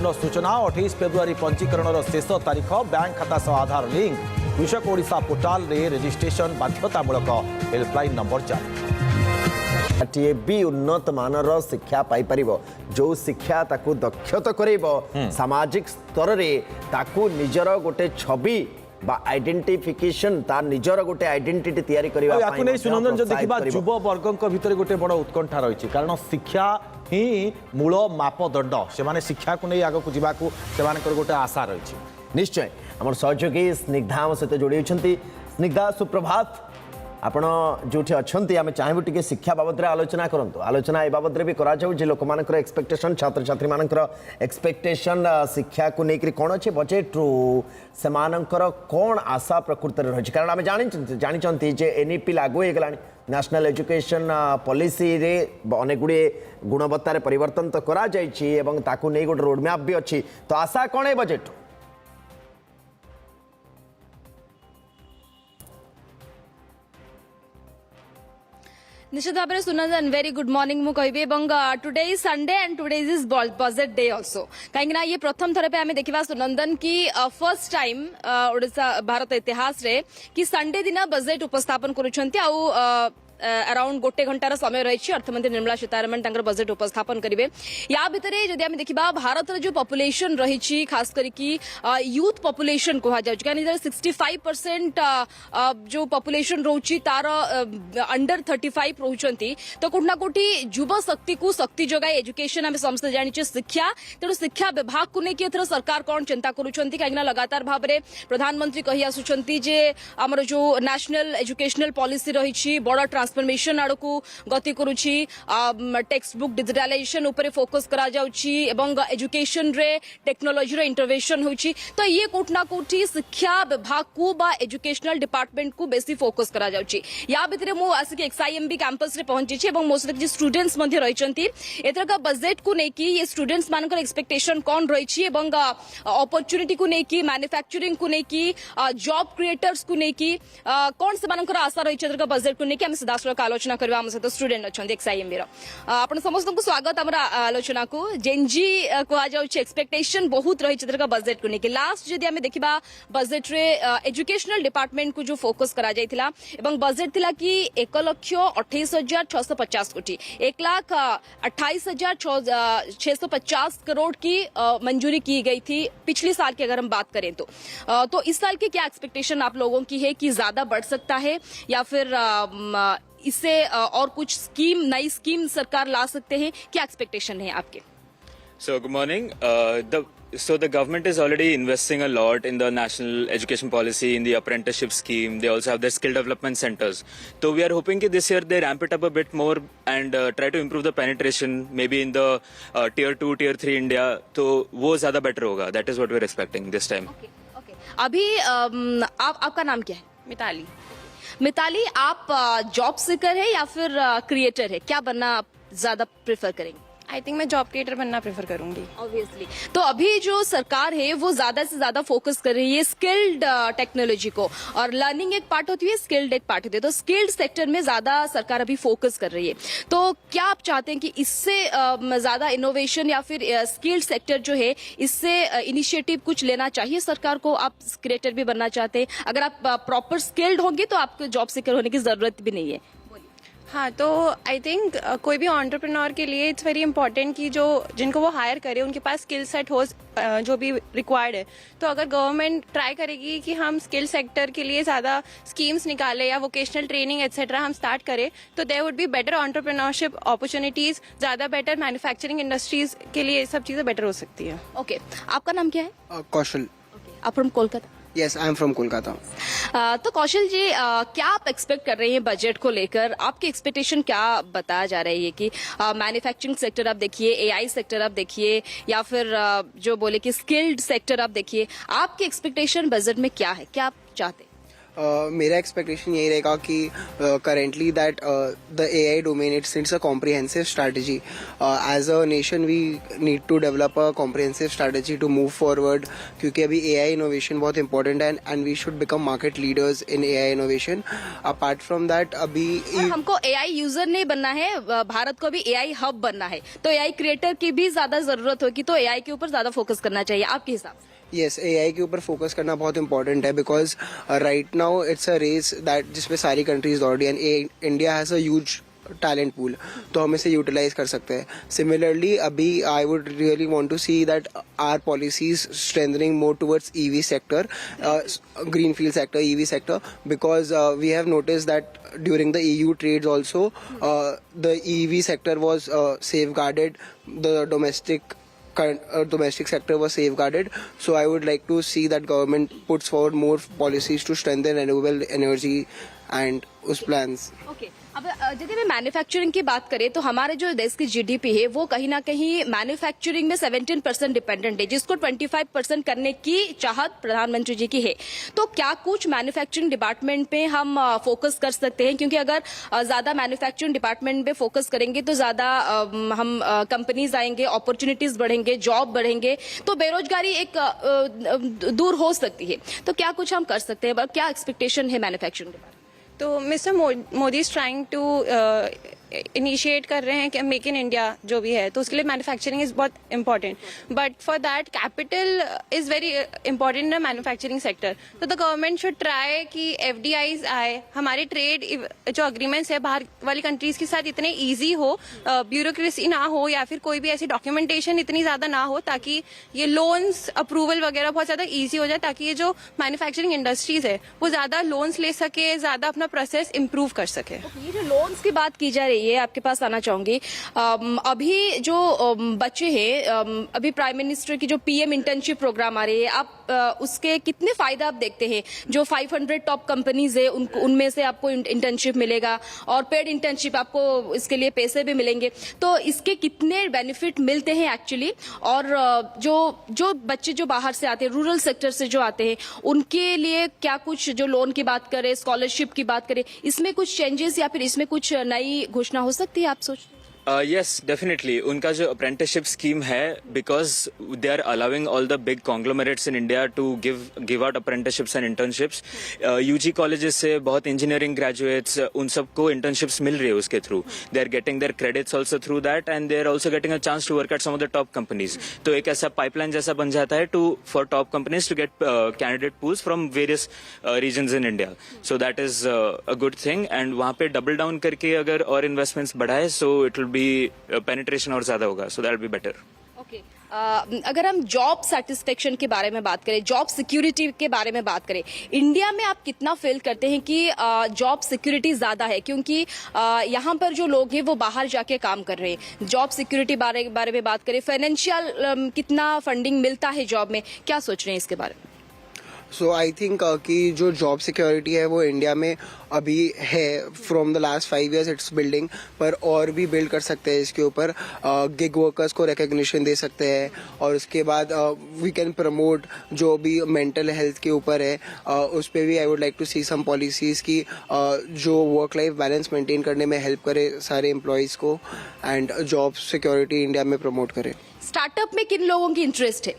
सूचना 28 फेब्रुआरी पंजीकरण शेष तारीख बैंक खाता सह आधार लिंक कृषक ओडिशा पोर्टाल रे रजिस्ट्रेशन बाध्यतामूलक हेल्पलाइन नंबर जारी भी उन्नत मानर शिक्षा पाई परिबो जो शिक्षा ताकू दक्षत करेबो सामाजिक स्तर रे ताकू निजर गोटे छवि बा आइडेंटिफिकेशन ता निजर गोटे आइडेंटिटी तयारी करिवा याकू नै सुनंदन जो देखिबा युवा वर्गक भितर गोटे बड़ उत्कंठा रहिछि कारण शिक्षा ही मूल मापदंड से माने शिक्षा को नहीं आगक जावाक से गोटे आशा रही। निश्चय आम सहयोगी स्निग्धा आम सहित जोड़ी स्निग्धा सुप्रभात आपण जो अच्छा आम चाहबू टी शिक्षा बाबद आलोचना करूँ आलोचना ए बाबद भी करा लोक मान एक्सपेक्टेशन छात्र छात्री मान एक्सपेक्टेशन शिक्षा को लेकर कौन अच्छे बजेट रु से कौन आशा प्रकृत रही कारण आम जानी एनईपी लागू हो गला नेशनल एजुकेशन पॉलिसी रे अनेक गुड़े गुणवत्तार परिवर्तन तो करा जाइछि एवं ताकू नहीं गोटे रोडमैप भी अच्छी तो आशा कौन है बजेट निश्चित भाव में सुनंदन वेरी गुड मॉर्निंग मु कहबी today is Sunday and today is budget day also कहीं ये प्रथम थर पे आम देखा सुनंदन की फर्स्ट टाइम ओडिशा भारत इतिहास रे कि संडे दिन बजेट उपस्थापन करुछंती अराउंड गोटे घंटार समय रही अर्थमंत्री निर्मला सीतारमण बजेट उपस्थापन करेंगे या भितर जदि आम देखा भारत जो पॉपुलेशन रही खास करके यूथ पॉपुलेशन कह जाए 65% जो पॉपुलेशन रोची तार अंडर 35 रोचंती तो कोठना कोठी युवा शक्ति को शक्ति जगाई एजुकेशन आम समस्त जानी शिक्षा तेणु शिक्षा विभाग को लेकिन एथर सरकार कौन चिंता करुछंती कहीं लगातार भाव में प्रधानमंत्री कही आसुछंती जे आमर जो नेशनल एजुकेशनल पॉलिसी रही बड़ ट्रांसफॉर्मेशन आड़ को गति करुछि टेक्स्ट बुक डिजिटलाइजेशन ऊपर फोकस करा जाउछि एवं एजुकेशन रे टेक्नोलॉजी रो इंटरवेंशन होछि तो ये कोठना कोठी शिक्षा विभाग को बा एजुकेशनल डिपार्टमेंट को बेसी फोकस करा जाउछि या भितरे मो आसिक एक्सआईएमबी कैंपस रे पहुंची छि एवं मोस्ट जे स्टूडेंट्स मध्ये रहिचंती एतर का बजेट को नेकी ये स्टूडेंट्स मानकर एक्सपेक्टेशन कोन रही छि एवं अपॉर्चुनिटी को नेकी मैन्युफैक्चरिंग को नेकी जॉब क्रिएटर्स को नेकी कोन से मानकर आशा रही छि बजेट को नेकी हम का आलोचना करबा हम सहित स्टूडेंट अच्छा एक्सआईएमबी आपण समस्त को स्वागत हमर आलोचना को जेनजी कहा जाउछ एक्सपेक्टेशन बहुत रही चित्र का बजेट को लेके लास्ट जदि हमें देखिबा बजेट रे एजुकेशनल डिपार्टमेंट को जो फोकस करा जायतिला एवं बजेट थिला कि 1,28,650 कोटी 1,28,650 करोड़ की मंजूरी की गई थी पिछले साल की अगर हम बात करें तो इस साल की क्या एक्सपेक्टेशन आप लोगों की है कि ज्यादा बढ़ सकता है या फिर इससे और कुछ नई स्कीम सरकार ला सकते हैं क्या एक्सपेक्टेशन है आपके So good morning. The government is already investing a lot in the national education policy, in the apprenticeship scheme. They also have their skill development centers. So we are hoping that this year they ramp it up a bit more and try to improve the penetration, maybe in the tier 2, tier 3 India. तो वो ज़्यादा better होगा. That is what we are expecting this time. Okay. अभी आपका नाम क्या है? मिताली, आप जॉब सीकर है या फिर क्रिएटर है? क्या बनना आप ज्यादा प्रेफर करेंगे? आई थिंक मैं जॉब क्रिएटर बनना प्रेफर करूंगी ऑब्वियसली। तो अभी जो सरकार है वो ज्यादा से ज्यादा फोकस कर रही है स्किल्ड टेक्नोलॉजी को और लर्निंग एक पार्ट होती है स्किल्ड एक पार्ट होती है तो स्किल्ड सेक्टर में ज्यादा सरकार अभी फोकस कर रही है तो क्या आप चाहते हैं कि इससे ज्यादा इनोवेशन या फिर स्किल्ड सेक्टर जो है इससे इनिशिएटिव कुछ लेना चाहिए सरकार को? आप क्रिएटर भी बनना चाहते हैं, अगर आप प्रॉपर स्किल्ड होंगे तो आपको जॉब सीकर होने की जरूरत भी नहीं है। हाँ, तो आई थिंक कोई भी एंटरप्रेन्योर के लिए इट्स वेरी इंपॉर्टेंट कि जो जिनको वो हायर करे उनके पास स्किल सेट हो जो भी रिक्वायर्ड है। तो अगर गवर्नमेंट ट्राई करेगी कि हम स्किल सेक्टर के लिए ज्यादा स्कीम्स निकाले या वोकेशनल ट्रेनिंग एक्सेट्रा हम स्टार्ट करें तो there would be better entrepreneurship opportunities, ज्यादा बेटर मैन्युफैक्चरिंग इंडस्ट्रीज के लिए सब चीजें बेटर हो सकती है। ओके, आपका नाम क्या है? कौशल। आप from Kolkata? Yes, I am from Kolkata. तो कौशल जी, क्या आप एक्सपेक्ट कर रहे हैं बजट को लेकर? आपकी एक्सपेक्टेशन क्या बताया जा रही है कि मैन्युफैक्चरिंग सेक्टर आप देखिए, एआई सेक्टर आप देखिए या फिर जो बोले कि स्किल्ड सेक्टर आप देखिए, आपकी एक्सपेक्टेशन बजट में क्या है, क्या आप चाहते हैं? मेरा एक्सपेक्टेशन यही रहेगा कि currently that the AI domain it's a comprehensive strategy as a nation we need to develop a comprehensive strategy to move forward, क्योंकि अभी AI इनोवेशन बहुत इंपॉर्टेंट है and we should become market leaders in AI innovation. Apart from that अभी हमको AI user नहीं बनना है, भारत को भी AI हब बनना है, तो AI क्रिएटर की भी ज्यादा जरूरत होगी, तो AI के ऊपर ज्यादा फोकस करना चाहिए आपके हिसाब से? यस, AI के ऊपर फोकस करना बहुत इंपॉर्टेंट है because right now it's a race that जिसमें सारी कंट्रीज दौड़ रही है and India has a huge talent pool, तो हम इसे यूटिलाइज कर सकते हैं. सिमिलरली अभी I would really want to see that our policies strengthening more towards EV sector, green field sector, EV sector, because we have notice that during the EU trades also the EV sector was safeguarded, the domestic sector was safeguarded. So I would like to see that government puts forward more policies to strengthen renewable energy and उस plans. Okay, अब जगह में manufacturing की बात करें तो हमारे जो देश की GDP है वो कहीं ना कहीं मैन्युफैक्चरिंग में 17% डिपेंडेंट है, जिसको 25% करने की चाहत प्रधानमंत्री जी की है. तो क्या कुछ मैन्युफैक्चरिंग डिपार्टमेंट पे हम फोकस कर सकते हैं? क्योंकि अगर ज्यादा मैन्युफैक्चरिंग डिपार्टमेंट पे फोकस करेंगे तो ज्यादा हम कंपनीज आएंगे, अपॉर्चुनिटीज बढ़ेंगे, जॉब बढ़ेंगे, तो बेरोजगारी एक दूर हो सकती है. तो क्या कुछ हम कर सकते हैं? क्या एक्सपेक्टेशन है मैन्युफैक्चरिंग डिपार्टमेंट? तो mister Modi is trying to initiate कर रहे हैं कि मेक इन इंडिया जो भी है, तो उसके लिए मैन्युफैक्चरिंग इज बहुत important, but for that capital is very important in manufacturing sector. तो द गवर्नमेंट शुड ट्राई कि FDIs आए, हमारे ट्रेड जो अग्रीमेंट्स है बाहर वाली कंट्रीज के साथ इतने ईजी हो, ब्यूरोक्रेसी ना हो या फिर कोई भी ऐसी डॉक्यूमेंटेशन इतनी ज्यादा ना हो, ताकि ये लोन्स अप्रूवल वगैरह बहुत ज्यादा ईजी हो जाए, ताकि ये जो मैन्युफैक्चरिंग इंडस्ट्रीज है वो ज्यादा लोन्स ले सके, ज्यादा अपना प्रोसेस इम्प्रूव कर सके. ये जो लोन्स की बात की जा रही है, आपके पास आना चाहूंगी. अभी जो बच्चे हैं, अभी प्राइम मिनिस्टर की जो PM इंटर्नशिप प्रोग्राम आ रही है, आप उसके कितने फायदा आप देखते हैं? जो 500 टॉप कंपनीज है उनमें से आपको इंटर्नशिप मिलेगा और पेड इंटर्नशिप, आपको इसके लिए पैसे भी मिलेंगे, तो इसके कितने बेनिफिट मिलते हैं एक्चुअली? और जो बच्चे जो बाहर से आते हैं, रूरल सेक्टर से जो आते हैं, उनके लिए क्या कुछ, जो लोन की बात करें, स्कॉलरशिप की बात करें, इसमें कुछ चेंजेस या फिर इसमें कुछ नई घोषणा हो सकती है, आप सोचते हैं? Yes, definitely. उनका जो apprenticeship scheme है, because they are allowing all the big conglomerates in India to give out apprenticeships and internships. UG colleges से बहुत engineering graduates, उन सबको internships मिल रही है उसके through. They are getting their credits also through that, and they are also getting a chance to work at some of the top companies. तो एक ऐसा pipeline जैसा बन जाता है for top companies to get candidate pools from various regions in India. So that is a good thing. And वहाँ पे double down करके अगर और investments बढ़ाए, so it will be penetration और ज्यादा होगा, so that will be better. Okay, अगर हम जॉब सेटिस्फेक्शन के बारे में बात करें, जॉब सिक्योरिटी के बारे में बात करें, इंडिया में आप कितना फील करते हैं कि जॉब सिक्योरिटी ज्यादा है? क्योंकि यहाँ पर जो लोग हैं वो बाहर जाके काम कर रहे हैं. जॉब सिक्योरिटी बारे में बात करें, फाइनेंशियल कितना फंडिंग मिलता है जॉब में, क्या सोच रहे हैं इसके बारे में? सो आई थिंक कि जो जॉब सिक्योरिटी है वो इंडिया में अभी है, from the last 5 years it's building, पर और भी बिल्ड कर सकते हैं इसके ऊपर. गिग वर्कर्स को रिकग्निशन दे सकते हैं और उसके बाद वी कैन प्रमोट जो भी मेंटल हेल्थ के ऊपर है, उस पर भी I would like to see some policies की जो वर्क लाइफ बैलेंस मेंटेन करने में हेल्प करे सारे एम्प्लॉयज़ को एंड जॉब सिक्योरिटी इंडिया में प्रमोट करे. स्टार्टअप में किन लोगों की इंटरेस्ट है?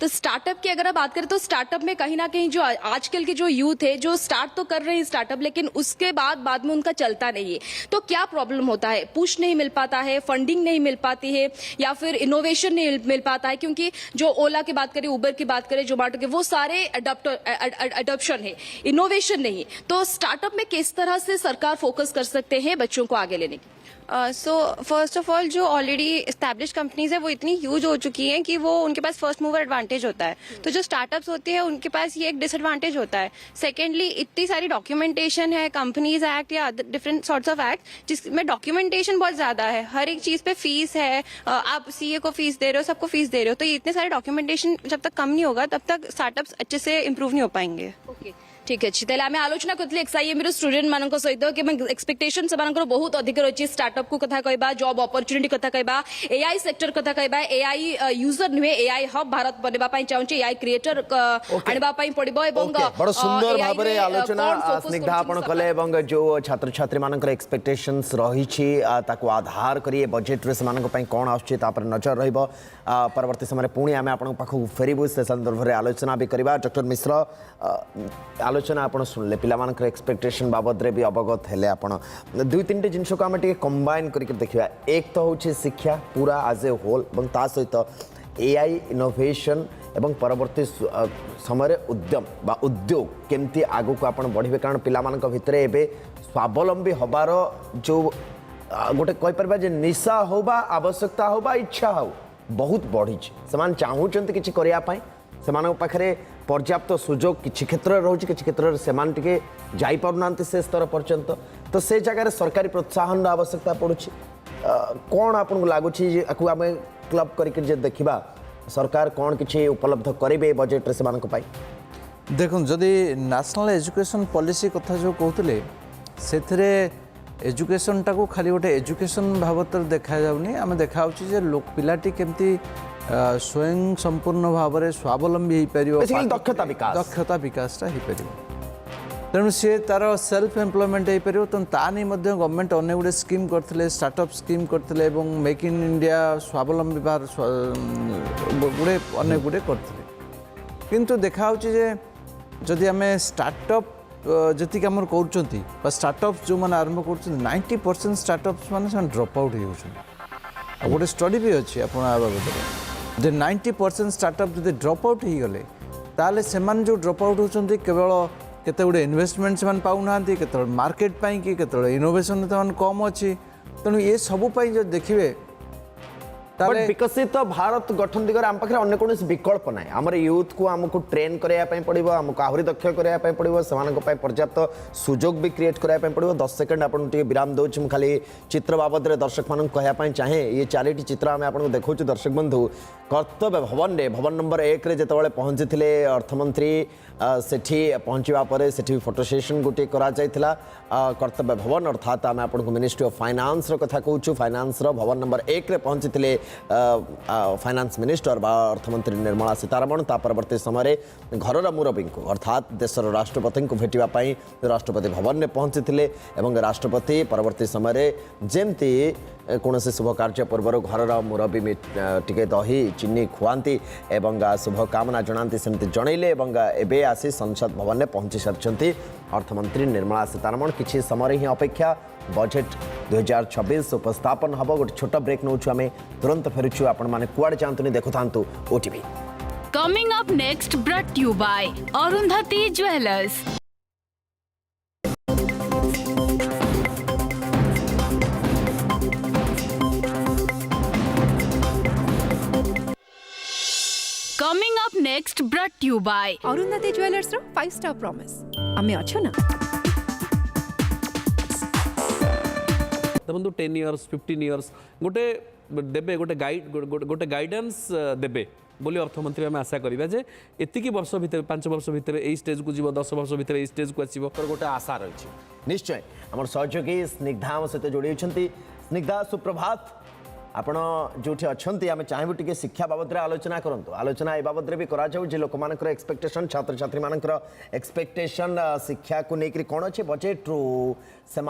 तो स्टार्टअप की अगर आप बात करें तो स्टार्टअप में कहीं ना कहीं जो आजकल के जो यूथ है जो स्टार्ट तो कर रहे हैं स्टार्टअप, लेकिन उसके बाद में उनका चलता नहीं है. तो क्या प्रॉब्लम होता है? पुश नहीं मिल पाता है, फंडिंग नहीं मिल पाती है, या फिर इनोवेशन नहीं मिल पाता है? क्योंकि जो ओला की बात करें, उबर की बात करें, जोमेटो के, वो सारे अडॉप्शन है, इनोवेशन नहीं. तो स्टार्टअप में किस तरह से सरकार फोकस कर सकते हैं बच्चों को आगे लेने की? सो फर्स्ट ऑफ ऑल जो ऑलरेडी एस्टैब्लिश कंपनीज है वो इतनी ह्यूज हो चुकी हैं कि वो उनके पास फर्स्ट मूवर एडवांटेज होता है. तो जो स्टार्टअप्स होती है उनके पास ये एक डिसएडवांटेज होता है. सेकेंडली, इतनी सारी डॉक्यूमेंटेशन है, कंपनीज एक्ट या डिफरेंट सॉर्ट्स ऑफ एक्ट, जिसमें डॉक्यूमेंटेशन बहुत ज्यादा है, हर एक चीज पे फीस है, आप CA को फीस दे रहे हो, सबको फीस दे रहे हो. तो ये इतने सारे डॉक्यूमेंटेशन जब तक कम नहीं होगा तब तक स्टार्टअप्स अच्छे से इम्प्रूव नहीं हो पाएंगे. ओके, ठीक अच्छे तेल आम आलोचना करते एक्सआईएम स्टूडेंट मान सहित कि एक्सपेक्टेशन से बहुत अधिक रही स्टार्टअप को कथा कहबा जॉब अपॉर्चुनिटी कथा कहबा एआई सेक्टर कथा कहबा एआई यूजर नुहे एआई हब भारत बनवा चाहूँ एआई क्रिएटर आनिबा पड़िबो एवं बड़ सुंदर भाव में आलोचना स्निग्धा आपण कले एवं जो छात्र छात्री मानकर एक्सपेक्टेशंस रही आधार करी बजेट रे से कौन आसुछि नजर रहिबो परवर्ती समय पुणी आम आपण पाखु फेरबू से संदर्भ में आलोचना भी करवा डॉक्टर मिश्र आलोचना आप शुणिले पिला एक्सपेक्टेशन बाबद भी अवगत हेले आपण दुई तीन जिनस को आम कंबाइन करके देखा एक तो हूँ शिक्षा पूरा एज ए होल ता सहित एआई इनोवेशन एवं परवर्ती समय उद्यम बा उद्योग केमती आगु को आप बढ़े कारण पिला भितर एवं स्वावलंबी हबार जो गोटे कहीपर निशा हो बा आवश्यकता हो बा इच्छा हो बहुत बढ़ी से चाहूँच कि से पाखे पर्याप्त सुजोग किसी क्षेत्र में रोचे किसी क्षेत्र में से जापना से स्तर पर्यंत तो से जगह सरकारी प्रोत्साहन आवश्यकता पड़ुछि कौन आपको लगुच आम क्लब करके देखा सरकार कौन किसी उपलब्ध करेंगे बजेट से देखो जदि नेशनल एजुकेशन पॉलिसी कथा जो कहते से एजुकेशन टाको खाली गोटे एजुकेशन भावत देखा जाऊनी आम देखा पिलाटी केमती स्वयं संपूर्ण भाव में स्वावलंबी हो दक्षता विकास तेणु सी तार सेल्फ एम्प्लॉयमेंट हो पार तो तानी गवर्नमेंट अनेक गुड़े स्कीम करते स्टार्टअप स्कीम करते मेक इन इंडिया स्वावलंबी बाहर गुड़े अनेक गुड़े करते किंतु देखा जदि आम स्टार्टअप जी आम कर स्टार्टअप जो मैंने आरंभ कर 90% स्टार्टअप्स मैंने ड्रॉप आउट हो गोटे स्टडी भी अच्छी आप बाबद 90% स्टार्टअप जो ड्रॉप आउट हो गले ताले से जो ड्रॉप आउट होती केवल केते गुड़े इन्वेस्टमेंट से पाऊना केते मार्केट पाई कि केते इनोवेशन कम अच्छी तेणु ये सबूपाई जो देखिए विकसित भारत गठन दिगरे आम पाखे अन्य कौन विकल्प ना आम यूथ को आमको ट्रेन करने पड़ो आमको आहरी दक्ष करने पड़ो से पर्याप्त सुजोग भी क्रिएट करने पड़ो 10 सेकेंड आपको विराम दूसरी मुझे खाली चित्र बाबद दर्शक मान कहवाई चाहे ये 4टी चित्र आम आपको देखा दर्शक बंधु कर्तव्य भवन रे भवन नंबर 1 रे जिते पहुंची थे अर्थमंत्री सेठी पहुँचा पर सेठी फोटो सेशन गोटे करा कर्तव्य भवन अर्थात आम आपको मिनिस्ट्री ऑफ फाइनान्स कथा कहूँ फाइनान्स भवन नंबर 1 रे पहुंची थे फाइनान्स मिनिस्टर बा अर्थमंत्री निर्मला सीतारमण ता परवर्ती समय घर मुरबी को अर्थात देशर राष्ट्रपति को भेटापी राष्ट्रपति भवन में पहुंची थे राष्ट्रपति परवर्ती समय जमती कौन से शुभ कार्य पूर्व घर मुरबी टिके दही चीनी खुआती एवं शुभ कामना जनाती सेमती जनइले एवं आसी संसद भवन में पहुंची सारी अर्थमंत्री निर्मला सीतारमण किसी समय ही अपेक्षा बजेट 2026 उपस्थापन हम गोटे छोट ब्रेक नौ आम तुरंत फेरुचु आपण मैंने कुआड़े चाहतुनी देखु था OTV coming up next brought you by Arundhati Jewellers coming up next brought you by Arundhati Jewellers रो 5 स्टार प्रॉमिस आमे अच्छो ना देखो 10 इयर्स 15 इयर्स गोटे देबे गोटे गाइडेंस देबे बोली अर्थमंत्री आम आशा करिबा जे एतिकी वर्ष भितर 5 वर्ष भितर ए स्टेज को जीव 10 वर्ष भितर ए स्टेज को आसीबो गोटे आशा रही निश्चय आम सहयोगी स्निग्धा सहित जोड़ी स्निग्धा सुप्रभात आपण जो अच्छा आम चाहबू टे शिक्षा बाबद आलोचना करूँ आलोचना ए बाबद भी करा लोक मान एक्सपेक्टेशन छात्र छात्री मान एक्सपेक्टेशन शिक्षा को लेकर कौन अच्छे बजेट रू से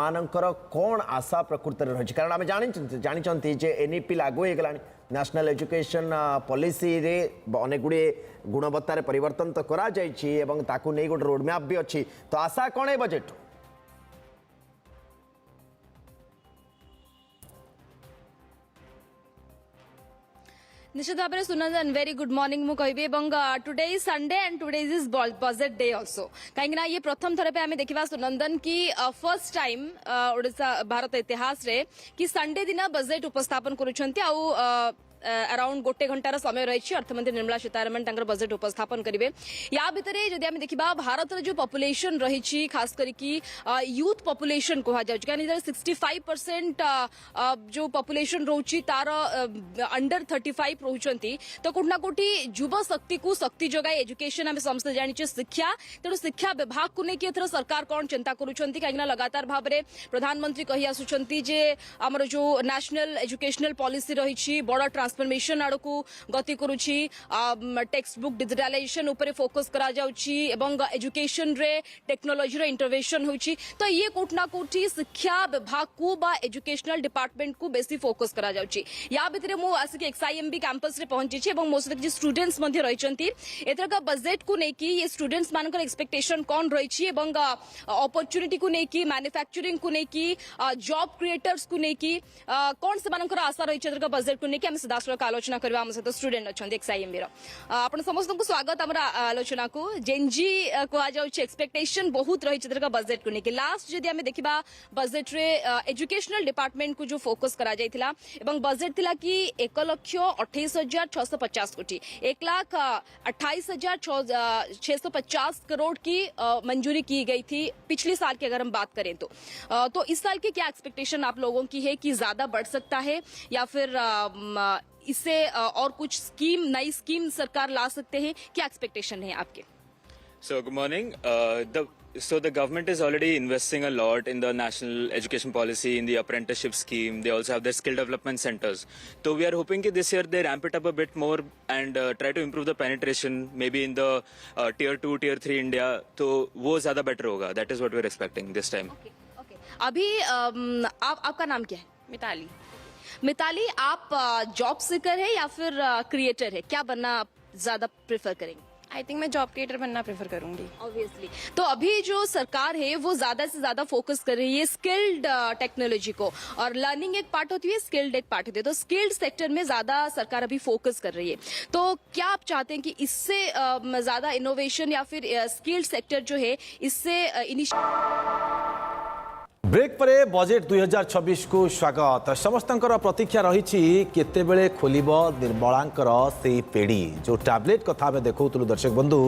कौन आशा प्रकृत रही कारण आम जानी जे एनईपी लागू हो गला नेशनल एजुकेशन पॉलिसी रे अनेक गुड़े गुणवत्तार परिवर्तन तो करा गोटे रोडमैप भी अच्छी तो आशा कौन है बजेट निश्चित भाव में सुनंदन वेरी गुड मॉर्निंग मु कहबी today is Sunday and today is budget day also कहीं ये प्रथम थर पे आम देखा सुनंदन की फर्स्ट टाइम ओडिशा भारत इतिहास रे कि संडे दिन बजेट उपस्थापन करुछंती अराउंड गोटे घंटार समय रही अर्थमंत्री निर्मला सीतारमण बजेट उपस्थापन करेंगे या भितर जदि आम देखा भारत जो पॉपुलेशन रही खास करके यूथ पॉपुलेशन कह जाए 65% जो पॉपुलेशन रोची तार अंडर 35 रोचंती तो कोठना कोठी युवा शक्ति को शक्ति जगाई एजुकेशन आम समस्त जानी शिक्षा तेणु शिक्षा विभाग को लेकिन एथर सरकार कौन चिंता करुछंती कहीं लगातार भाव में प्रधानमंत्री कही आसुछंती जे आमर जो नेशनल एजुकेशनल पॉलिसी रही बड़ ट्रांसफॉर्मेशन आड़ को गति करुछि टेक्स्ट बुक डिजिटलाइजेशन उपरे फोकस करा जाउछि एवं एजुकेशन रे टेक्नोलॉजी रो इंटरवेंशन होछि तो ये कोठना कोठी शिक्षा विभाग को बा एजुकेशनल डिपार्टमेंट को बेसी फोकस करा जाउछि या भितरे मु आसिक एक्सआईएमबी कैंपस रे पहुंची छि एवं मो सहित जे स्टूडेंट्स मध्ये रहिछंती एतरका बजेट को नेकी ये स्टूडेंट्स मानकर एक्सपेक्टेशन कोन रही छि एवं अपॉर्चुनिटी को नेकी मैन्युफैक्चरिंग को नेकी जॉब क्रिएटर्स को नेकी कोन से मानकर आशा रही एतरका बजेट को नेकी हम सीधासलख आलोचना करबा हम सहित स्टूडेंट अछंती एक्सआईएमबी रो आपण समस्त को स्वागत हमरा आलोचना को जेनजी कहा जाउछि एक्सपेक्टेशन बहुत रही एतरका बजेट को नेकी लास्ट जदि हम देखिबा बजेट रे एजुकेशनल डिपार्टमेंट को जो फोकस करा जायतिला एवं बजेट थिला कि 1,28,650 कोटी 1,28,650 करोड़ की मंजूरी की गई थी पिछले साल की अगर हम बात करें तो इस साल की क्या एक्सपेक्टेशन आप लोगों की है कि ज्यादा बढ़ सकता है या फिर इससे और कुछ नई स्कीम सरकार ला सकते हैं क्या एक्सपेक्टेशन है आपके? So good morning. The government is already investing a lot in the national education policy, in the apprenticeship scheme. They also have their skill development centers. So we are hoping that this year they ramp it up a bit more and try to improve the penetration, maybe in the tier 2, tier 3 India. So वो ज़्यादा better होगा. That is what we are expecting this time. Okay. अभी आपका नाम क्या है? मिताली। मिताली, आप job seeker है या फिर क्रिएटर है? क्या बनना ज्यादा प्रेफर करेंगे? आई थिंक मैं जॉब क्रिएटर बनना प्रेफर करूंगी। ऑब्वियसली। तो अभी जो सरकार है वो ज्यादा से ज्यादा फोकस कर रही है स्किल्ड टेक्नोलॉजी को और लर्निंग एक पार्ट होती है, स्किल्ड एक पार्ट होती है। तो स्किल्ड सेक्टर में ज्यादा सरकार अभी फोकस कर रही है। तो क्या आप चाहते हैं कि इससे ज्यादा इनोवेशन या फिर स्किल्ड सेक्टर जो है इससे ब्रेक पर बजेट 2026 को स्वागत। समस्त प्रतीक्षा रही केतेबेले खोलिब निर्मलांकर से पेड़ी जो टैबलेट कथा आम देखुलु दर्शक बंधु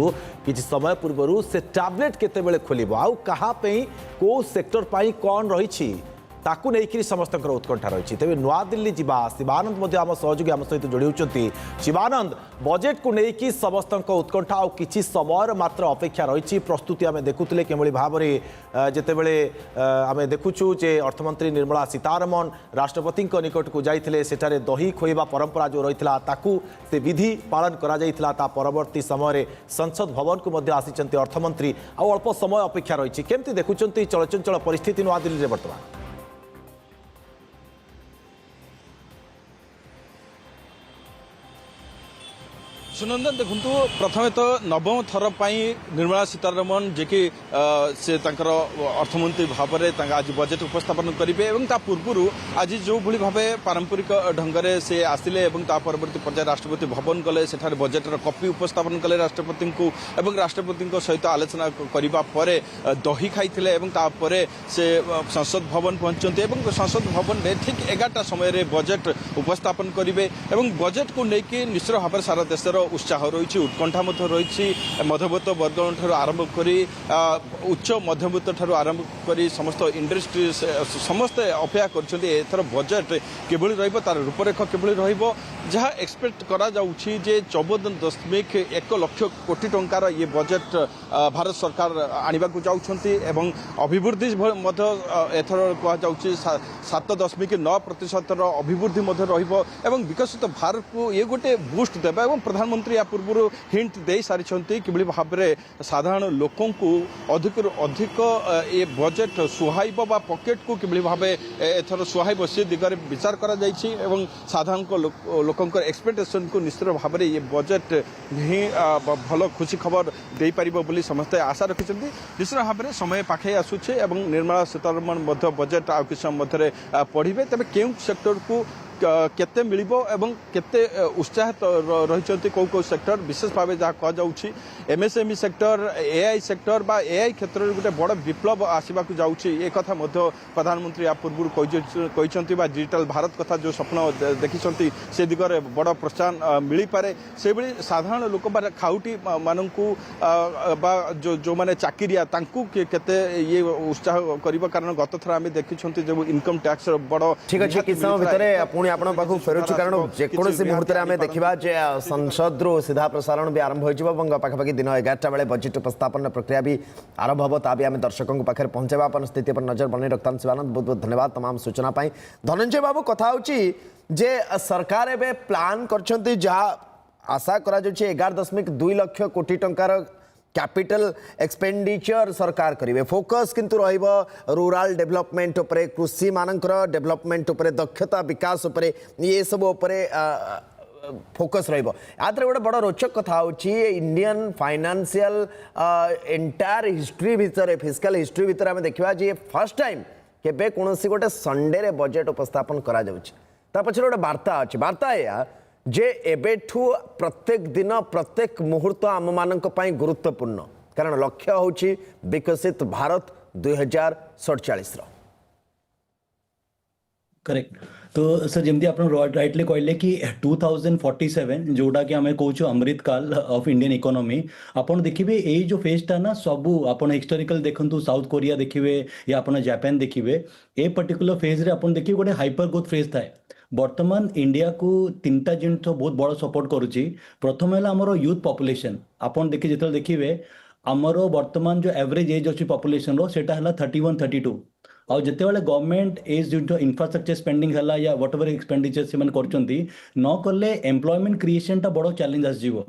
किसी समय पूर्व से टैबलेट केतेबेले खोलिब आउ कहा को सेक्टर पाई कौन रही ताकू नहीं समस्त उत्कंठा रही। तेज नुआ दिल्ली जा शिवानंद आम सहयोगी आम सहित जोड़ी होती। शिवानंद, बजेट को लेकिन समस्त उत्कंठा आ कि समय मात्र अपेक्षा रही प्रस्तुति आम देखुले कि भाव में जितेबले आम देखुचु जे अर्थमंत्री निर्मला सीतारमण राष्ट्रपति निकट को जाइए सेठारे दही खोइबा परंपरा जो रही से विधि पालन करा परवर्ती समय संसद भवन को आसी अर्थमंत्री आ अल्प समय अपेक्षा रही केमती देखुंत चलचंचल परिस्थिति नुआ दिल्ली में बर्तमान? सुनंदन देखु प्रथम तो नवम थर पर निर्मला सीतारमण जे कि से अर्थमंत्री भाव में आज बजेट उपस्थापन करेंगे और पूर्व आज जो भली भाव पारंपरिक ढंगे से आसिले परवर्ती पर्याय राष्ट्रपति भवन गले सेठारे बजेटर कॉपी उपस्थापन कले राष्ट्रपति को और राष्ट्रपति सहित आलोचना करने दही खाई से संसद भवन पहुंचते संसद भवन में ठीक 11टा समय बजेट उपस्थापन करेंगे और बजेट को लेकिन निश्चित भाव में सारा देशर उत्साह रही उत्कंठा रही मध्यवित्त वर्ग ठार आरंभ करी उच्च मध्यवित्त ठार आरंभ करी समस्त इंडस्ट्री समस्ते अपेक्षा कर बजेट किभली रहिबो तार रूपरेख किभली रहिबो जहाँ एक्सपेक्ट करा जाउछि जे 14.1 लाख कोटी टंकार ये बजेट भारत सरकार आनिबा को जाउछंती एवं अभिवृद्धि एथर कह जाउछि 7.9% अभिवृद्धि रहिबो एवं विकसित भारत को ये गोटे बूस्ट देबा एवं प्रधानमंत्री या पूर्व हिंट दे सारी कि भाव में साधारण लोकों को अधिक अधिक ये बजेट सुहाइब बा पॉकेट को कि भाव एथर सुहाइब से दिगरे विचार करा जाइछि एवं साधारण लोकंकर एक्सपेक्टेशन को निश्चित भाव में ये बजेट ही भल खुशी खबर दे पारिबो बोली समस्त आशा रखिछन्ति। निश्चित भाव में समय पाखे आसुछे एवं निर्मला सीतारमण बजेट आ किछ मध्य पढ़िबे तबे केउ सेक्टर को केते मिलिबो एवं केते उत्साहित रहिचंती को सेक्टर विशेष भाव जहाँ कहुच्छी एमएसएमई सेक्टर एआई सेक्टर बा एआई क्षेत्र में गोटे बड़ विप्लव आसवा जाऊँगी एक कथा प्रधानमंत्री या पूर्व कहते डिजिटल भारत कथा जो स्वप्न देखी से दिगरे बड़ प्रोत्साहन मिल पारे से साधारण लोक खाउटी मानू जो मैंने चाकरिया केते ये उत्साह कर कारण गत थर आम देखी जो इनकम टैक्स बड़ ठीक अच्छे किस समय भितर पुणी आपण पाखु फेरुछु कारण जेकोसी मुहूर्त में देखा जे संसद रु सीधा प्रसारण भी आरंभ हो पाखापाखि दिन 11टा बेले बजेट उपस्थापन प्रक्रिया भी आरंभ हम ता भी आम दर्शकों पाखे पहुंचावा अपन स्थिति पर नजर बन रखता शिवानंद बहुत बहुत धन्यवाद तमाम सूचना पाई धनंजय बाबू कथा होची जे सरकार एबे प्लान करछंती जहा आशा करा जाउची 11.2 लाख कोटी टंकार कैपिटल एक्सपेंडिचर सरकार करेंगे फोकस किंतु रहिबो रूरल डेवलपमेंट उपरे कृषि मानकर डेवलपमेंट उपरे दक्षता विकास उपरे ये सब उपरे फोकस रहिबो आथरे गोटे बड़ रोचक कथा होची इंडियन फाइनेंशियल एंटायर हिस्ट्री भितर फिस्कल हिस्ट्री भितर आम देखा जे फर्स्ट टाइम केबे कोनोसी गोटे संडे रे बजेट उपस्थापन करा जाउची ता पछरे गोटे वार्ता अछि वार्ता या जे एबेठू प्रत्येक दिन प्रत्येक मुहूर्त आम मानक पई गुरुत्वपूर्ण कारण लक्ष्य होची विकसित भारत 2047 रो करेक्ट तो सर जमती आप राइटली कहले कि 2047 जोटा कि आम कहूँ अमृत काल ऑफ इंडियन इकोनॉमी आपन देखिए यही जो फेजटा ना सबू आपन हिस्टोरिकल देखंतु साउथ कोरिया देखिए या आपन जापान देखिए ए पर्टिकुलर फेज रे आपन देखिए गोटे हाइपर ग्रोथ फेज थाए बर्तमान इंडिया को 3टा जिनिस बहुत बड़ सपोर्ट करुच्ची प्रथम है आमर यूथ पॉपुलेशन आपन देखिए जो देखिए आमर बर्तमान जो एवरेज एज अच्छी पॉपुलेशन रो सेटा है 31-32 और जिते बड़े गवर्नमेंट एज जो इंफ्रास्ट्रक्चर स्पेंडिंग है या व्हाट एवर एक्सपेंडिचर से न कले एम्प्लॉयमेंट क्रिएशन टा बड़ चैलेंज आसजिवो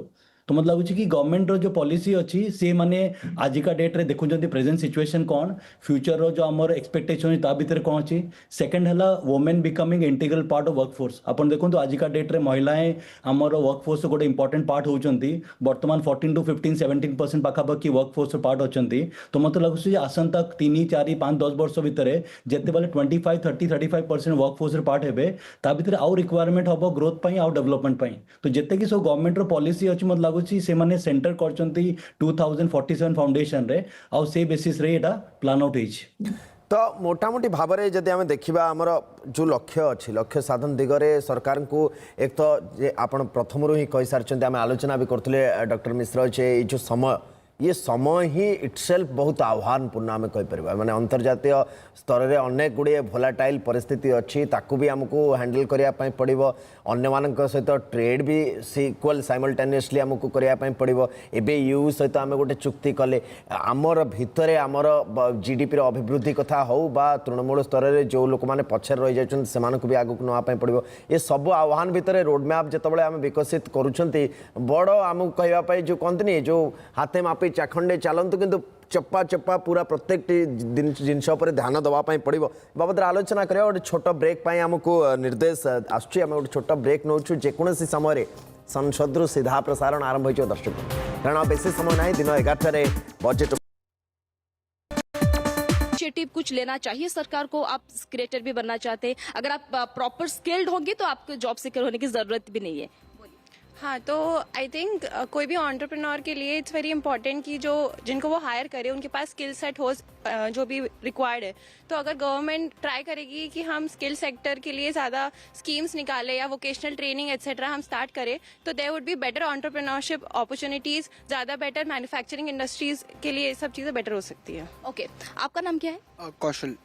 तो मतलब लगुच कि गवर्नमेंट जो पॉलिसी अच्छी से माने आजिका डेट रे देखुं प्रेजेंट सिचुएशन कौन फ्यूचर रो जो आमर एक्सपेक्टेशन ता भीतर कौन अच्छी सेकंड है women becoming integral part of workforce अपन देखो आजिका डेट रे महिलाएं आमर वर्कफोर्स गोटे इंपोर्टेंट पार्ट होती बर्तमान 14 to 15-17% पाखापाखि वर्कफोर्स पार्ट अच्छी तो मत लगुच आसंता 3-4-5-10 वर्ष भितर जिते बेले 25-30-35% वर्कफोर्स पार्ट हे ता भीतर आउ रिक्वायरमेंट हम ग्रोथ आउ डेवलपमेंट तो जिते कि सब गवर्नमेंट रो पॉलिसी अच्छी मत लगुच से माने सेंटर करचंती 2047 फाउंडेशन रे और से बेसिस रे एटा प्लान आउट होइछ तो मोटामोटी भाव में जदि आम देखा आमर जो लक्ष्य अच्छी लक्ष्य साधन दिगरे सरकार को एक तो जे आपण प्रथम ही कही सारी आम आलोचना भी करते डॉक्टर मिश्र जे जो समय ये समय ही इटसेल्फ बहुत आह्वानपूर्ण आम कहीपर माने अंतर्जातीय स्तर में अनेक गुड़े भोलाटाइल परिस्थिति अच्छी ताकू भी आमको हैंडल करने पड़ो अन्य सहित ट्रेड भी इक्वल साइमल्टेनियसली आमको करने पड़ो एबे यू सहित आम गोटे चुक्ति कले आमर भितर आमर जीडीपी अभिवृद्धि कथा हो बा तृणमूल स्तर में जो लोक मैंने पछर रही जाती से भी आगक नापी पड़ो ये सब आह्वान भितर रोडमैप जिते आम विकसित करुँच बड़ आमको कहवाई जो कहते जो हाथे मापी चाखंडे चलतु किंतु चप्पा चप्पा पूरा प्रत्येक जिनस ध्यान देवाई पड़ो बाबद आलोचना करें गोटे छोट ब्रेक आमको निर्देश आसुच्छी आम गोटे छोट ब्रेक नौ जेकोसी समय संसद रु सीधा प्रसारण आरंभ हो दर्शक कारण बेसी समय ना दिन 11 बजेट इनिशिएटिव कुछ लेना चाहिए सरकार को आप क्रिएटर भी बनना चाहते हैं अगर आप प्रॉपर स्किल्ड होंगे तो आपको जॉब सिक्योर होने की जरूरत भी नहीं है हाँ तो आई थिंक कोई भी एंटरप्रेन्योर के लिए इट्स वेरी इंपॉर्टेंट कि जो जिनको वो हायर करे उनके पास स्किल सेट हो जो भी रिक्वायर्ड है तो अगर गवर्नमेंट ट्राई करेगी कि हम स्किल सेक्टर के लिए ज़्यादा स्कीम्स निकालें या वोकेशनल ट्रेनिंग एक्सेट्रा हम स्टार्ट करें तो there would be better entrepreneurship opportunities ज़्यादा बेटर मैन्युफैक्चरिंग इंडस्ट्रीज के लिए ये सब चीज़ें बेटर हो सकती है ओके आपका नाम क्या है कौशल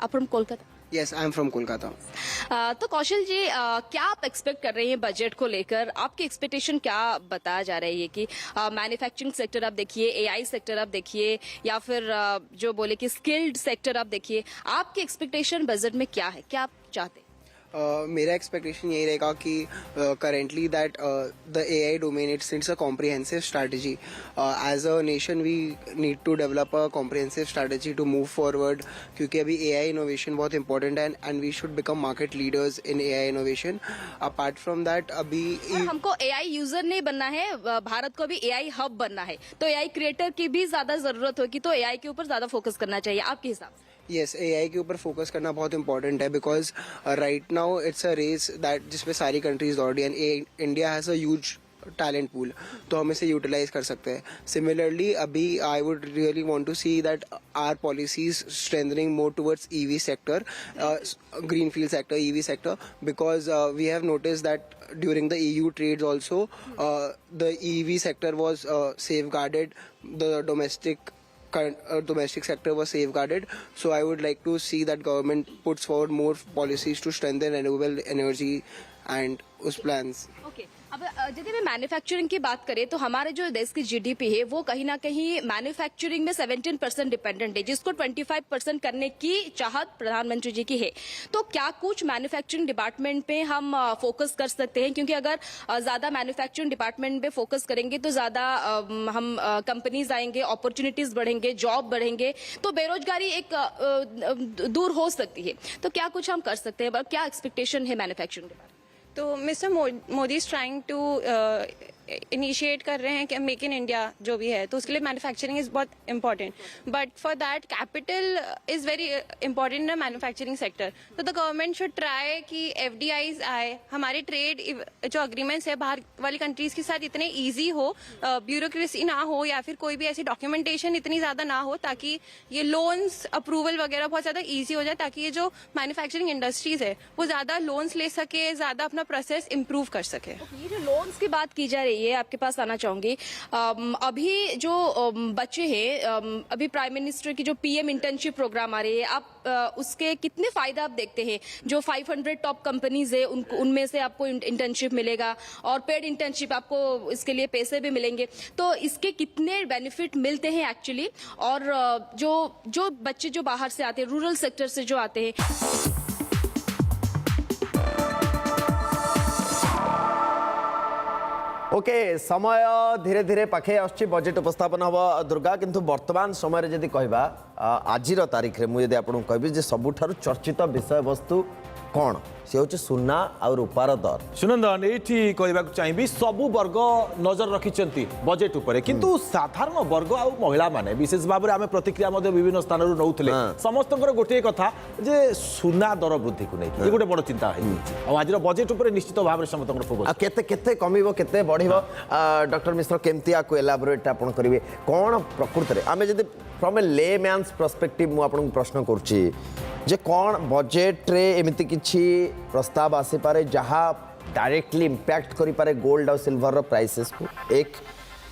आप from Kolkata yes I am from Kolkata तो कौशल जी क्या आप एक्सपेक्ट कर रहे हैं बजट को लेकर आपकी एक्सपेक्टेशन क्या बताया जा रही है कि मैन्युफैक्चरिंग सेक्टर आप देखिए एआई सेक्टर आप देखिए या फिर जो बोले कि स्किल्ड सेक्टर आप देखिए आपकी एक्सपेक्टेशन बजट में क्या है क्या आप चाहते हैं मेरा एक्सपेक्टेशन यही रहेगा कि currently that the AI domain it's a comprehensive strategy as a nation we need to develop a comprehensive strategy to move forward क्योंकि अभी एआई इनोवेशन बहुत इंपॉर्टेंट है and we should become market leaders in AI innovation apart from that अभी हमको AI user नहीं बनना है भारत को भी एआई हब बनना है तो एआई क्रिएटर की भी ज्यादा जरूरत होगी तो एआई के ऊपर ज्यादा फोकस करना चाहिए आपके हिसाब से यस एआई के ऊपर फोकस करना बहुत इंपॉर्टेंट है because right now it's a race that जिसपे सारी कंट्रीज दौड़ रही हैं and India has a huge talent pool तो हम इसे यूटिलाइज कर सकते हैं सिमिलरली अभी I would really want to see that our policies strengthening more towards EV sector green field sector EV sector because we have notice that during the EU trades also the EV sector was safeguarded the domestic sector was safeguarded so I would like to see that government puts forward more policies to strengthen renewable energy and us plans okay अब यदि मैं manufacturing की बात करें तो हमारे जो देश की जीडीपी है वो कहीं ना कहीं मैन्युफैक्चरिंग में 17% डिपेंडेंट है जिसको 25% करने की चाहत प्रधानमंत्री जी की है तो क्या कुछ मैन्युफैक्चरिंग डिपार्टमेंट पे हम फोकस कर सकते हैं क्योंकि अगर ज्यादा मैन्युफैक्चरिंग डिपार्टमेंट पे फोकस करेंगे तो ज्यादा हम कंपनीज आएंगे अपॉर्चुनिटीज बढ़ेंगे जॉब बढ़ेंगे तो बेरोजगारी एक दूर हो सकती है तो क्या कुछ हम कर सकते हैं क्या एक्सपेक्टेशन है मैन्युफैक्चरिंग डिपार्टमेंट तो mister Modi is trying to initiate कर रहे हैं कि मेक इन इंडिया जो भी है तो उसके लिए मैन्युफैक्चरिंग इज बहुत important but for that capital is very important in manufacturing sector तो द गवर्नमेंट शुड ट्राई कि एफडीआईज आए हमारे ट्रेड जो अग्रीमेंट्स है बाहर वाली कंट्रीज के साथ इतने ईजी हो ब्यूरोक्रेसी ना हो या फिर कोई भी ऐसी डॉक्यूमेंटेशन इतनी ज्यादा ना हो ताकि ये लोन्स अप्रूवल वगैरह बहुत ज्यादा ईजी हो जाए ताकि ये जो मैन्युफैक्चरिंग इंडस्ट्रीज है वो ज्यादा लोन्स ले सके ज्यादा अपना प्रोसेस इंप्रूव कर सके ये जो लोन्स की बात की जा रही है आपके पास आना चाहूंगी अभी जो बच्चे हैं अभी प्राइम मिनिस्टर की जो पीएम इंटर्नशिप प्रोग्राम आ रही है आप उसके कितने फायदा आप देखते हैं जो 500 टॉप कंपनीज है उनमें से आपको इंटर्नशिप मिलेगा और पेड इंटर्नशिप आपको इसके लिए पैसे भी मिलेंगे तो इसके कितने बेनिफिट मिलते हैं एक्चुअली और जो बच्चे जो बाहर से आते हैं रूरल सेक्टर से जो आते हैं ओके समय धीरे धीरे पाखे आसछि बजेट उपस्थापन हम दुर्गा किंतु वर्तमान समय रे यदि कहबा आजिर तारीख रे मु यदि आपन कहबी जे सबुठारु चर्चित विषय वस्तु कौन से होचे सुना और रूपार दर सुनंदन ये कहवाक चाहिए सबु वर्ग नजर रखिंट बजेट उपरे किंतु साधारण वर्ग आ महिला माने विशेष भाव में आम प्रतिक्रिया विभिन्न स्थान नौले समस्त गोटे कथा जे सुना दर वृद्धि को लेकिन ये गोटे बड़ चिंता है आज बजेट उपर निश्चित भाव में समस्त फोकस केते केते कमिबो केते बढ़िबो डॉक्टर मिश्र केमती आपको एलाबोरेट आपन करिवे कोन प्रकृति रे आमे जदि फ्रॉम ए लेमैन्स पर्सपेक्टिव मु आपन प्रश्न करछि जे कौन बजेट रे एमिति किछि प्रस्ताव आसी पारे जहाँ डायरेक्टली इंपैक्ट करि पारे गोल्ड और सिल्वर रो प्राइसेस को एक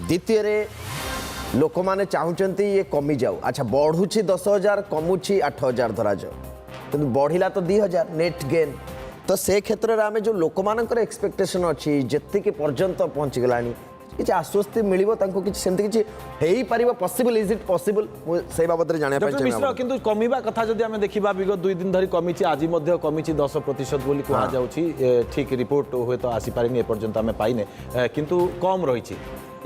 द्वितीय रे लोक माने चाहुचंती ये कमी जाऊ अच्छा बढ़ुछि 10,000 कमुछि 8,000 धरा जाऊ किंतु बढ़िला तो 2,000 नेट गेन तो से क्षेत्र रे आमे जो लोक मानकर एक्सपेक्टेशन अछि जेति के पर्यंत पहुंची गलानी किछि आश्वस्ति मिलिबो तांको किछि सेमति किछि हेई परिबो पॉसिबल इज इट पॉसिबल से बाबत रे जानिया डॉक्टर मिश्र किंतु कमिबा कथा जदि आमे देखिबा विगत 2 दिन धरि कमिछि आज मध्ये कमिछि 10% बोली कहा जाउछि ठीक रिपोर्ट होय तो आसी पारिनी ए पर्यंत आमे पाइने किंतु कम रहिछि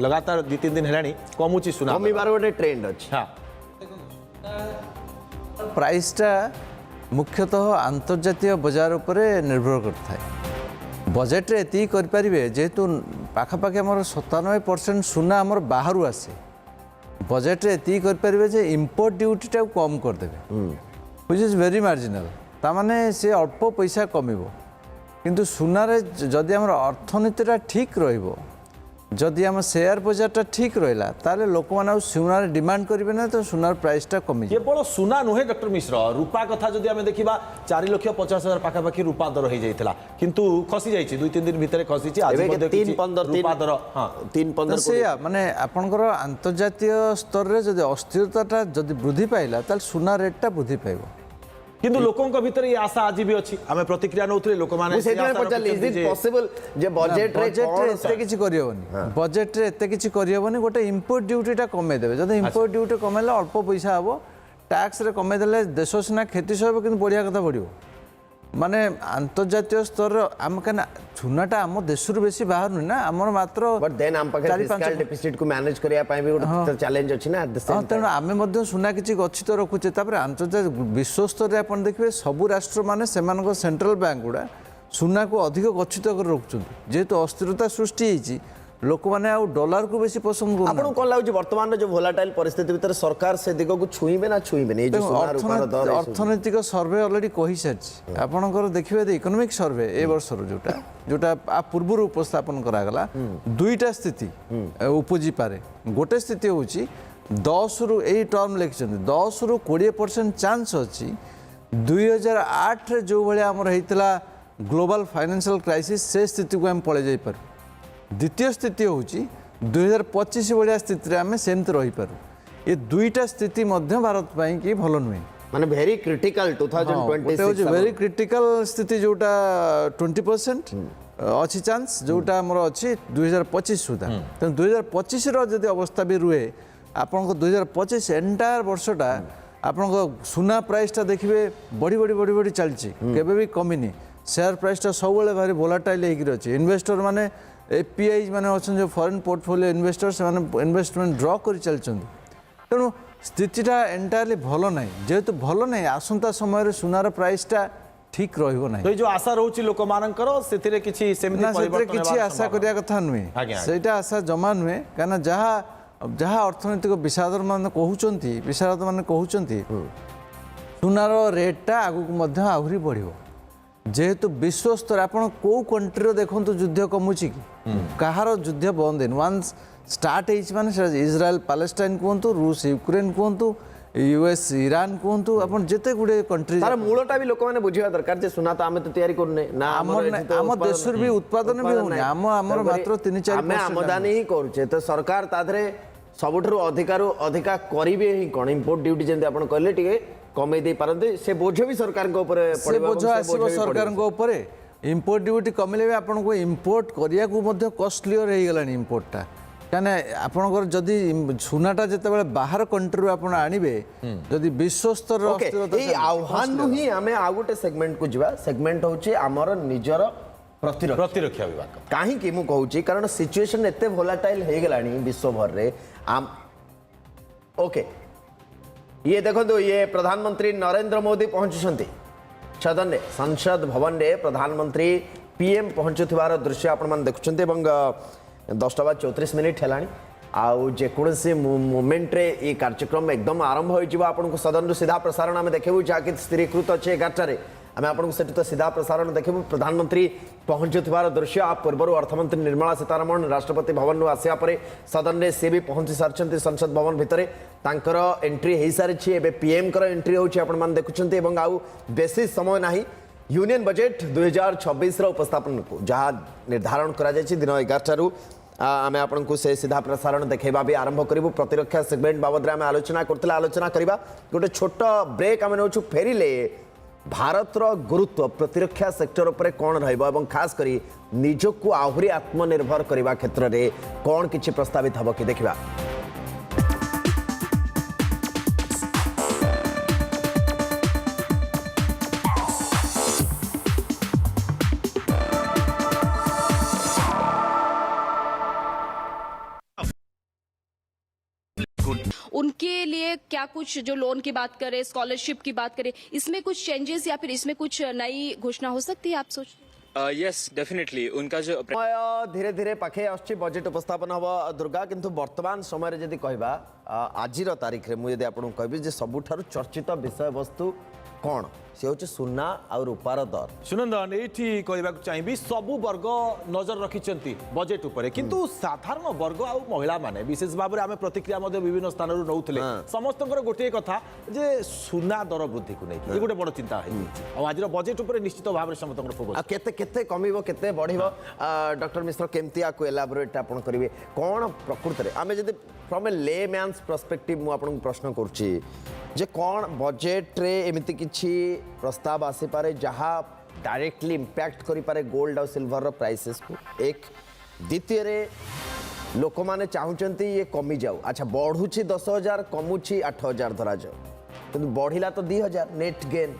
लगातार 2-3 दिन हेलानी कमुछि सुना कमिबार गोटे ट्रेंड अछि हां प्राइसटा मुख्यतः अंतर्जातीय बाजार उपरे निर्भर करता है बजेट रे एति कर परिबे जेतु पाखापाखि आमर 97% सुना आमर बाहर आसे बजेट रे एति कर परिबे जे इंपोर्ट ड्यूटी टा कम कर देबे व्हिच इज वेरी मार्जिनल ता माने से अल्प पैसा कमिबो किंतु सुना रे जदि आमर अर्थनीतिटा ठीक रहिबो जदि आम शेयर बजारटा ठीक रहा ताले लोक मैंने सुनार डिमांड करेंगे ना तो सुनार प्राइसटा कमी केवल सुना नुहे डॉक्टर मिश्र रूपा कथा जदि आम देखा 4,50,000 पाखापाखि रूपा दर हो जाता किंतु खसी जाइए 2-3 दिन भितर खसी माने आपनकर अंतर्जातीय स्तर में जब अस्थिरता जब वृद्धि पाइला ताल सुना रेटटा वृद्धि पाइब किंतु लोकों भीतर ये आशा आज भी अच्छी आम प्रतिक्रिया नौले लोक पॉसिबल जे बजेट रे एते किछि करियबनी बजेट रे एते किछि करियबनी गोटे इंपोर्ट ड्यूटीटा कमे देबे जदि इंपोर्ट ड्यूटी कमेला अल्प पैसा हबो टैक्स रे कमे देले देश सिना खेती सहब किंतु बढ़िया कथा बढ़िबो माने अंतर्जातीय स्तर आम कना सुनाटा आम देशर बेसी बाहर नहीं ना आमर मात्र बट देन आम पाखे फिस्कल डेफिसिट को मैनेज करिया पई भी गोटे चैलेंज अछि ना तेणु आमे मध्ये सुना किछि गच्छित रखुचे तापर अंतर्जातीय विश्व स्तर आपण देखिबे सबु राष्ट्र माने सेमानको सेंट्रल बैंक गुडा सुना को अधिक गच्छित कर रखुछन जेहेतु अस्थिरता सृष्टि होईछि लोक मैंने आउ डॉलर को बेसी पसंद करू आपको कौन लाଗୁଛି ବର୍ତ୍ତମାନ जो ଭୋଲାଟାଇଲ परिस्थिति ଭିତରେ सरकार से दिग को छुईबे ना छुईबे ये जो सोना रूपार दर अर्थनैतिक सर्वे अलरेडी कही सारी आपणकर देखिए इकोनॉमिक सर्वे ए वर्ष जोटा जोटा आ पूर्व उपस्थापन करागला दुईटा स्थिति उपजी पारे गोटे स्थिति होची 10 रु ए टर्म लिखिछन 10 रु 20% चांस अछि 2008 रे जो भले हमर हेतला ग्लोबल फाइनेंशियल क्राइसिस से स्थिति को हम पळे जाई पर द्वितीय स्थिति होची 2025 भलिया स्थिति रे हम सेमत रही पारू ये दुईटा स्थिति मध्य भारत पई की भलो नुहे माने वेरी क्रिटिकल 2026 वेरी क्रिटिकल स्थिति जोटा 20% अच्छी चांस जोटा हमर अछि 2025 सुधा त 2025 रो जदी अवस्था भी रुहे आपन को 2025 एंटायर वर्षटा आपन सुना प्राइसटा देखिए बढ़ी बढ़ी बढ़ी बढ़ी चलची केबे भी कमिनी शेयर प्राइसटा सब बेले भारी वोलाटाइल हेकि रहछि इन्वेस्टर माने एपीआई माने अछन जो फॉरेन पोर्टफोलियो इन्वेस्टर्स माने इन्वेस्टमेंट ड्रॉ करि चलछन तेणु स्थितिटा एंटायरली भलो नै जेहेतु भलो नै आसंता समय रे सुनार प्राइसटा ठीक रहइबो नै तो जो आशा रहउछि लोक मानकर सेथिरे किछि सेमति परिवर्तन किछि आशा करिया कथा नुहे सेटा आशा जमा नुहे काना जहाँ अर्थनैतिक विषाद मान कहते सुनार रेटा आगु आहरी बढ़ जेहेतु विश्व स्तर आप कंट्री देखो युद्ध कमुची कि कहार युद्ध बंद है वन्स स्टार्ट होने इज्राएल पैलेस्टाइन कहतु रूस यूक्रेन कहतु यूएस ईरान कहतु आप जिते गुड़े कंट्री तार मूलटा भी लोक मैंने बुझिया दरकार जे सुना तो आमे तो तैयारी करने ना आम देश भी उत्पादन भी होने आमर मात्र 3-4% आमे आमदानी ही करूचे तो सरकार ताधरे सबुठारु अधिका करिवे ही कोन इंपोर्ट ड्यूटी जेंते आपण कहले टिके कमे दे पारंते से बोझ भी सरकार को ऊपर से बोझ आसीबो सरकार को ऊपर इंपोर्ट ड्यूटी कमिले भी आपण को इंपोर्ट करिया को मध्य कॉस्टलियर हे गेलानी इंपोर्टटा काने आपनकर जदी सुनाटा जते बेले बाहर कंट्री आपण आनिबे जदी विश्व स्तर ए आह्वान ही हमें आ गोटे सेगमेंट को जीवा सेगमेंट होची हमर निजर प्रतिरक्षा विभाग कहीं कि मु कहूची कारण सिचुएशन एते वोलाटाइल हे गेलानी विश्व भर रे आम ओके ये देखो ये प्रधानमंत्री नरेंद्र मोदी पहुंचुछंती सदन रे संसद भवन रे प्रधानमंत्री पीएम पहुंचुथिबार दृश्य आपण मान देखुछंती एवं 10:34 हेलानी आउ जेकोसी मोमेंट रे ये कार्यक्रम एकदम आरंभ हो जिवो आपन को सदन रो सीधा प्रसारण हम देखबो जाके स्थिरीकृत अछि 11 रे आम आपको सेठी तो सीधा प्रसारण देखबू प्रधानमंत्री पहुंचुथिबार दृश्य आप पूर्व अर्थमंत्री निर्मला सीतारमण राष्ट्रपति भवन आसिया परे सदन में सी भी पहुंची सारी संसद भवन भितर तांकर एंट्री हो सारी एवं पीएम कर एंट्री होची आपण मान देखुछंती एवं आउ बेसी समय नाही यूनियन बजेट 2026 रो उपस्थापन को जहां निर्धारण करा जायछि दिन 11 रु आमे आपन को से सीधा प्रसारण देखेबा भी आरंभ करिवु प्रतिरक्षा सेगमेंट बाबद रे आमे आलोचना करबा गोटे छोट ब्रेक आमे नउछु फेरिले भारतर गुरुत्व प्रतिरक्षा सेक्टर पर कौन रही खास करी निजक आहरी आत्मनिर्भर करने क्षेत्र में कौन किसी प्रस्तावित हम कि देखा उनके लिए क्या कुछ जो लोन की बात करें स्कॉलरशिप की बात करें इसमें कुछ चेंजेस या फिर इसमें कुछ नई घोषणा हो सकती है आप सोचते यस डेफिनेटली उनका जो धीरे धीरे पाखे आछी बजेट उपस्थापन हम दुर्गा किंतु वर्तमान समय जदि कहबा आज तारीख रे मुझे आपको कहबी जे सबुठारु चर्चित विषय वस्तु कौन सी हूँ सुना और रूपार दर सुनंदन ये कहवाक चाहिए सबु वर्ग नजर रखिंट बजेट उपर किंतु साधारण वर्ग आ महिला माने विशेष भाव में आम प्रतिक्रिया विभिन्न स्थान नौले समस्त गोटे कथा जे सुना दर वृद्धि को लेकिन गोटे बड़ चिंता है आज बजेट उपर निश्चित भाव में समस्त फोकस केते कमिबो केते बढ़िबो डॉक्टर मिश्र केमती आपको एलाबोरेट आपण करिवे कौन प्रकृत रे आमे जदि फ्रॉम ए लेमैन्स पर्सपेक्टिव मु आपन प्रश्न करछि जे कौन बजेट रे एमिति किछि प्रस्ताव आसी पारे जहाँ डायरेक्टली इंपैक्ट करि पारे गोल्ड और सिल्वर रो प्राइसेस को एक द्वितीय रे लोक माने चाहुचंती ये कमी जाऊ अच्छा बढ़ुछि 10,000 कमुछि 8,000 धरा जाऊ किंतु बढ़िला तो 2,000 नेट गेन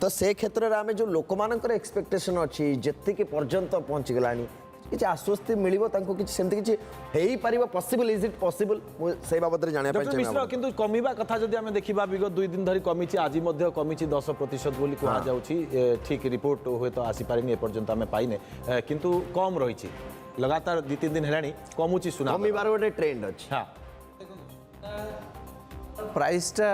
तो से क्षेत्र रे आमे जो लोक मानकर एक्सपेक्टेशन अछि जति के पर्यंत पहुंच गलानी किछि आश्वस्ति मिलिबो तांको किछि सेमति किछि हेई पारिबो पॉसिबल इज इट पॉसिबल से बाबत रे जानिया पाइ डॉक्टर मिश्र किंतु कमिबा कथा जदि आमे देखिबा विगत 2 दिन धरि कमिछि आज मध्य कमिछि 10% बोली कहा जाउछि ठीक रिपोर्ट होय तो आसी पारिनी ए पर्यंत आमे पाइने किंतु कम रहिछि लगातार 2-3 दिन है कमुची सुना कमिबार गोटे ट्रेंड अच्छी हाँ प्राइसटा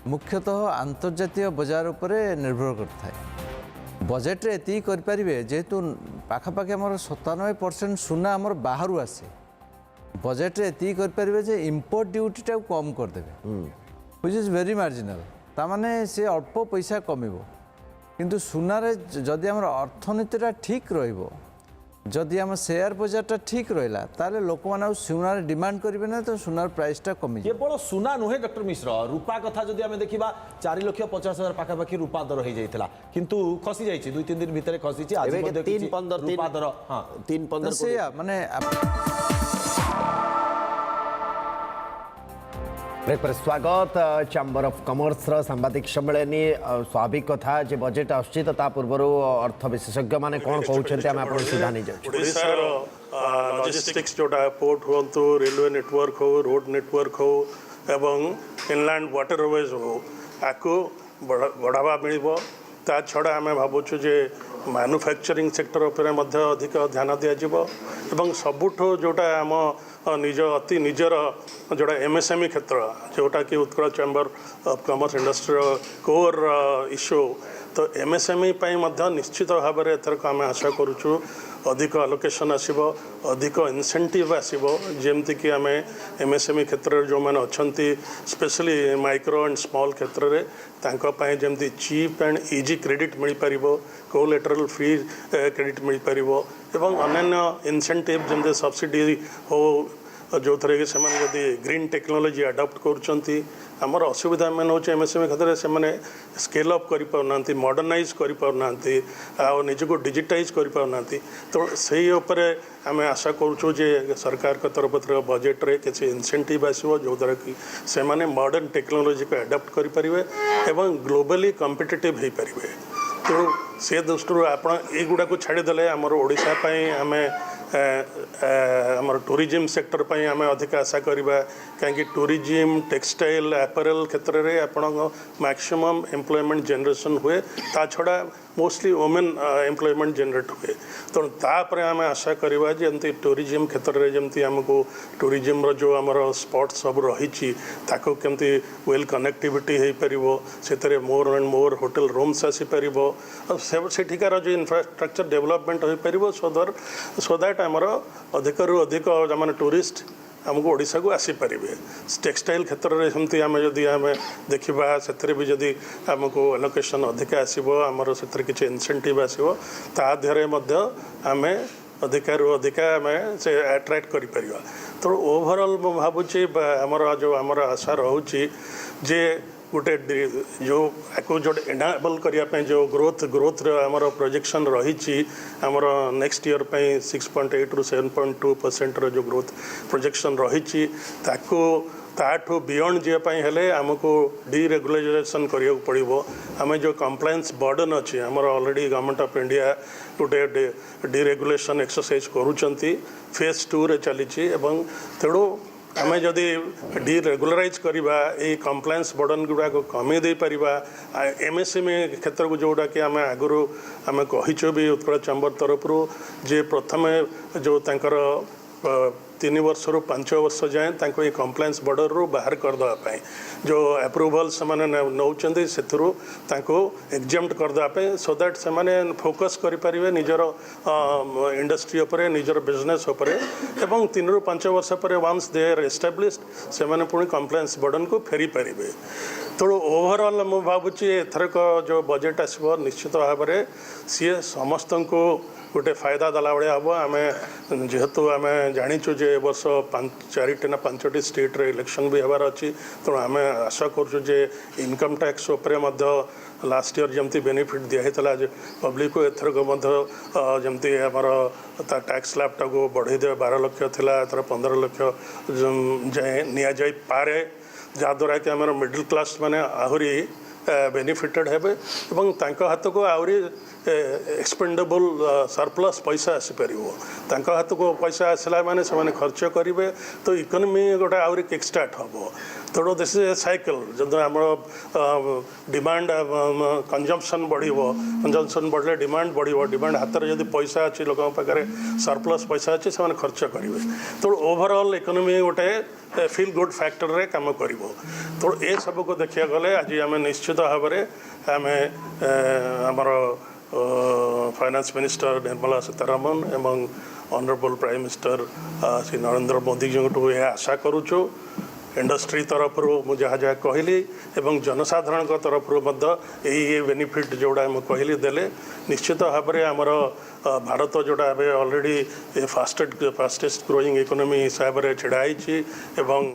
मुख्यतः अंतर्जातीय बजार उपरे निर्भर करता है बजेट रे एति कर परिबे जेहेतु पाखापाखि आमर 97% सुना आमर बाहर आसे बजेट रे एति कर परिबे जे इंपोर्ट ड्यूटी टा कम कर देबे व्हिच इज वेरी मार्जिनल ता माने से अल्प पैसा कमिबो किंतु सुना रे जदि आमर अर्थनीतिटा ठीक रहिबो जदि आम शेयर बजारटा ठीक रहा ताले लोक मैंने सुनार डिमांड करेंगे ना तो सुनार प्राइसटा कमी केवल सुना नुहे डॉक्टर मिश्र रूपा कथा जदि आम देखा 4,50,000 पाखापाखि रूपा दर हो जाता किंतु खसी जाइए 2-3 दिन भितर खसी रूपा दर हाँ 3-15 माने ब्रेक पर स्वागत चैम्बर ऑफ कॉमर्स सांबादिक सम्मेलनी स्वाभाविक कथा जे बजेट आछी तो ता पूर्व अर्थ विशेषज्ञ माने कोन कहउछन्ते हम आपण सीधा नहीं जाउ ओडिशार लॉजिस्टिक्स जोटा पोर्ट होंतु रेलवे नेटवर्क हो रोड नेटवर्क हो एवं इनलैंड वाटरवेज हो आको बढ़ावा मिलिबो ता छड़ा आम भावुँ जे मैन्युफैक्चरिंग सेक्टर उपर अधिक ध्यान दिज्व एवं सबुठ जोटा आम निज अति निजर जोटा एमएसएमई क्षेत्र जोटा कि Utkal chamber of commerce industry core issue तो एमएसएमई निश्चित भाव में एथरक आम आशा करुचु अधिक अलोकेशन आसब अधिक इनसेंटिव आसब जमती कि आम एमएसएमई क्षेत्र जो मैंने अच्छा स्पेशली माइक्रो एंड स्मॉल क्षेत्र में तांकाई जमती चीप एंड इजी क्रेडिट मिल पार कोलेटरल फ्री क्रेडिट मिल पार एवं अन्य इनसेंटिव जमती सब्सिडी हो जो थे कि से ग्रीन टेक्नोलोजी अडॉप्ट कर असुविधा मैंने हूँ एमएसएमई क्षेत्र से स्केल अप कर मॉडर्नाइज कर निजको डिजिटाइज कर तो सही उपर आम आशा करूँ जे सरकार के तरफ बजेट रे किसी इनसेंटिव आसो जो द्वारा कि से मॉडर्न टेक्नोलोजी को अडॉप्ट करें एवं ग्लोबली कॉम्पिटिटिव हो पारे तो से दृष्टि आप युवा को छाड़देले आमर ओडिशा आम आमर टूरिज्म सेक्टर पर आम अधिक आशा करवा कहीं टूरिज्म टेक्सटाइल एपारेल क्षेत्र में आपण मैक्सिमम एम्प्लॉयमेंट जनरेशन हुए ता छड़ा मोस्टली वुमेन एम्प्लॉयमेंट जनरेट हुए तो तापर आम आशा करवा जमती टूरिज्म क्षेत्र में जमती आमको टूरिज्म जो आमर स्पॉट सब रही केमती वेल कनेक्टिविटी हो पार से more and more hotel rooms आसीपर सेठिकार जो इंफ्रास्ट्रक्चर डेवलपमेंट हो पार सो दैट आमर अधिक रु अधिक मैंने टूरिस्ट आमको ओडिशा को आसीपर टेक्सटाइल क्षेत्र में सेमती आम जदि आम देखा से भी जदि आमको एलोकेशन अधिक आसो आमर से किसी इनसेंटिव आसो तादेह आम अधिकारु अधिक आम से अट्रैक्ट कर तो ओवरऑल मुझे आमर जो आमर आशा रोचे जे गोटे जो आपको जो एनाबल करने जो ग्रोथ आमर प्रोजेक्शन रही आमर नेक्स्ट ईयर 6.8 ରୁ 7.2% जो ग्रोथ प्रोजेक्शन रही ताठू बियॉन्ड जीवाई हेले आमको डीरेगुलाइजेशन करिया पड़ो आम जो कंप्लायंस बर्डन अच्छी आमर ऑलरेडी गवर्नमेंट ऑफ इंडिया गोटे डीरेगुलेशन एक्सरसाइज करूँगी फेज 2 रे चली तेणु आम जदि डीरेगुलराइज करवा ये कंप्लायंस बर्डन गुड़ाक कमे दे पारिबा एमएसएमई क्षेत्र को जोड़ा कि आम आगु आम कहीचु भी उत्कल चैम्बर तरफ जे प्रथम जो तांकर 3 वर्ष रु 5 वर्ष जाए ये कंप्लायंस बॉर्डर रू बाहर करदेवाई जो अप्रूवल से नौकरी से एग्जाम्प्ट करदेवाई सो दैट से फोकस करें निजर इंडस्ट्री उपरे निजर बिजनेस उपरे एवं 3 ରୁ 5 वर्ष पर वंस दे आर एस्टाब्लिश्ड से पुणी कंप्लायंस बर्डन को फेरी पारे तो ओवरऑल मु भावुँ एथरक जो बजेट आसो निश्चित भाव में सी समस्त को गोटे फायदा देला भाया हम आम जेहेतु आम जाचु जे वर्ष 4टी ना 5टी स्टेट रे इलेक्शन भी हबार अच्छी तो आम आशा करूँ जे इनकम टैक्स उपरे लास्ट ईयर जमती बेनिफिट दिखाई पब्लिक को एथरक जमती आमर टैक्स स्लैबटा को बढ़े दे 12 लाख थिला एथर 15 लाख जाए नि जाए पारे जहाद्वारा कि आम मिडिल क्लास माने आहरी बेनिफिटेड हेबे एवं तांको हाथ को आउरी एक्सपेंडेबल सरप्लस पैसा आसीपर हाथ को पैसा आसला माने से खर्च करेंगे तो इकोनॉमी गोटे आउरी किक स्टार्ट हम तेणु दिस इज ए साइकिल जब आम डिमांड कंजम्पशन बढ़ो कंजम्पशन बढ़ले डिमांड बढ़ो डिमांड हाथ में जब पैसा अच्छी लोक पाखे सरप्लस पैसा अच्छी से खर्च करेंगे तेणु ओवरऑल इकोनॉमी गोटे फील गुड फैक्टर रे काम कर तेणु ये सब को देखा गले आज आम निश्चित भाव में आम आमर फाइनेंस मिनिस्टर निर्मला सीतारमण एवं honourable prime minister Shri Narendra Modi ji को यह आशा करुचु इंडस्ट्री तरफ मुझे जहाँ जहाँ कहली एवं जनसाधारण तरफ यही बेनिफिट जोड़ा मुझे देले निश्चित भाव में आमर भारत जोड़ा ऑलरेडी फास्टेस्ट ग्रोइंग इकोनॉमी हिसाब से छिड़ाई एवं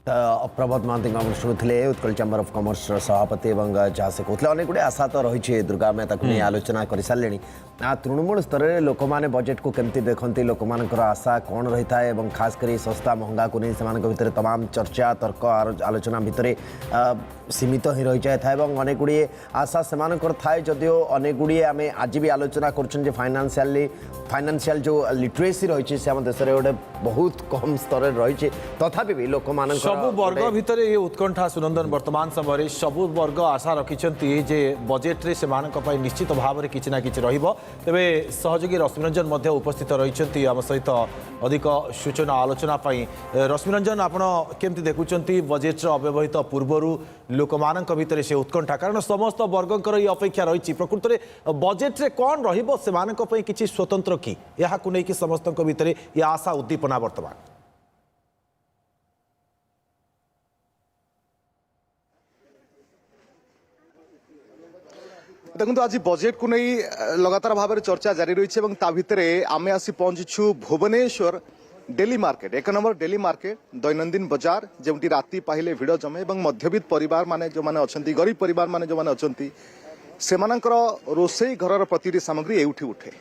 प्रबोध महांती शुणुले उत्कल चैम्बर ऑफ कॉमर्स सभापति जहाँ से कहते अनेक गुड़े आशा तो रही दुर्गा मेहता को नहीं आलोचना कर सारे तृणमूल स्तर में लोक मैंने बजेट को केमती देखते लोक मान आशा कौन रही है खास कर सस्ता महंगा को नहीं से तमाम चर्चा तर्क आलोचना भितर सीमित ही रही जाए अनेक गुड़े आशा से थाए जदिओ अनेक गुड़े आम आज भी आलोचना कर फाइनान्शियल जो लिटरेसी रही है आम देश में गोटे बहुत कम स्तर रही तथापि भी लोक सबु वर्ग भितर ये उत्कंठा सुनंदन वर्तमान समय सबु वर्ग आशा रखिंट जे बजेट रे से निश्चित भाव में किसी ना कि तेरे सहयोगी रश्मिरंजन उपस्थित रही आम सहित अधिक सूचना आलोचना रश्मिरंजन आपण केमती देखुंट बजेट अव्यवहित पूर्वर लोक मान भितर से उत्कंठा कारण समस्त वर्गकर ये अपेक्षा रही प्रकृत में बजेट रे कौन रही स्वतंत्र कि यह समस्त भितर ये आशा उद्दीपना वर्तमान देखो आज बजेट को नहीं लगातार भाव में चर्चा जारी रही है ता भितर आमे आसी पहुंचीछु Bhubaneswar daily market 1 number daily market दैनंदिन बाजार जमती राति पाहिले भिड़ जमे मध्यवित्त परिवार माने जो माने अछंती गरीब परिवार माने जो माने अछंती सेमानकर रोसई घरर प्रति सामग्री एउठी उठे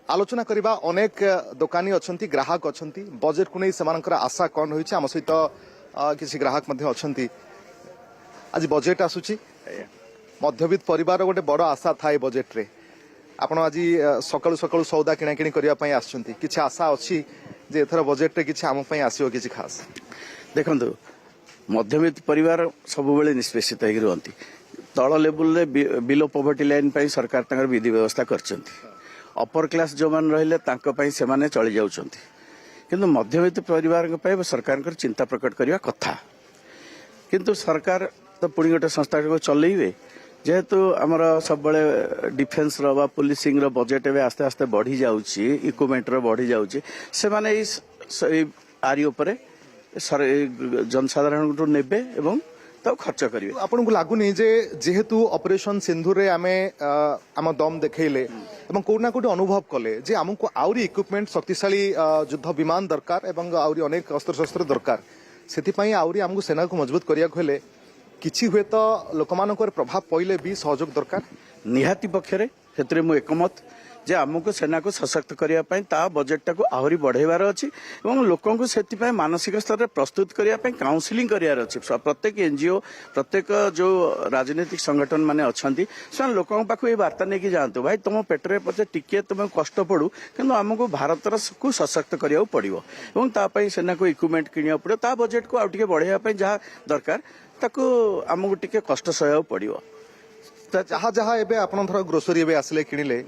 आलोचना करबा अनेक दुकानी अछंती ग्राहक अछंती बजेट को नहीं सेमानकर आशा कौन होईছে आम सहित किसी ग्राहक मध्ये अछंती आज बजेट आसुची मध्यवित्त परिवार गोटे बड़ आशा थाए बजेट रे आपण आज सकाळु सकाळु सौदा किणाकिणी करने आसछंती किछि आशा अछि जे एथर बजेट रे किछि आम पई आसीओ किछि खास देखंतु मध्यवित्त परिवार सब बेले निष्पेषित होई रहंती तळ लेवल रे बिलो पॉवर्टी लाइन पई सरकार तांकर विधि व्यवस्था करछंती अपर क्लास जो मान रहिले तांको पई से माने चली जाउछंती किंतु मध्यवित्त परिवार पई सरकार चिंता प्रकट करिया कथा किंतु सरकार तो पुणी गोटे संस्था को चलेबे जेहेतु आमर सब बड़े डिफेन्स रो पुलिसिंग रो बजेट एवं आस्ते आस्ते बढ़ी जाउची इक्विपमेंट रो बढ़ी जाउची से माने आरी उपरे जनसाधारण को नेबे एवं तो खर्च करिवे आपन को लागुनी जे जेहेतु ऑपरेशन सिंधुर रे आमे आम दम देखैले एवं कोना कोटी अनुभव कले जे हमको आउरी इक्विपमेंट शक्तिशाली युद्ध विमान दरकार एवं आउरी अनेक अस्त्र शस्त्र दरकार सेति पई आउरी हमको सेना को मजबूत करिया हेले किछि हुए तो लोक मानकर प्रभाव पड़े भी सहयोग दरकार निहाती पक्षरे क्षेत्र में एकमत जे आमको सेना को सशक्त करने बजेटा को आहरी बढ़ेबार अच्छी लोकों को से मानसिक स्तर में प्रस्तुत करने काउंसिलिंग करार अच्छी प्रत्येक एनजीओ प्रत्येक जो राजनीतिक संगठन माने अच्छा से लोकों पाखु ये वार्ता नहीं जातु भाई तुम पेटरे पचे टिके तुम कष्ट पड़ू कि आमको भारत को सशक्त करा पड़ो और सेना को इक्विपमेंट किणा पड़ो ता बजेट को आगे बढ़ाई जहाँ दरकार ताको आमको टिके कष्ट सहया पड़ो जहाँ जहाँ एबे आपण धर ग्रोसरी एबे आसले किणिले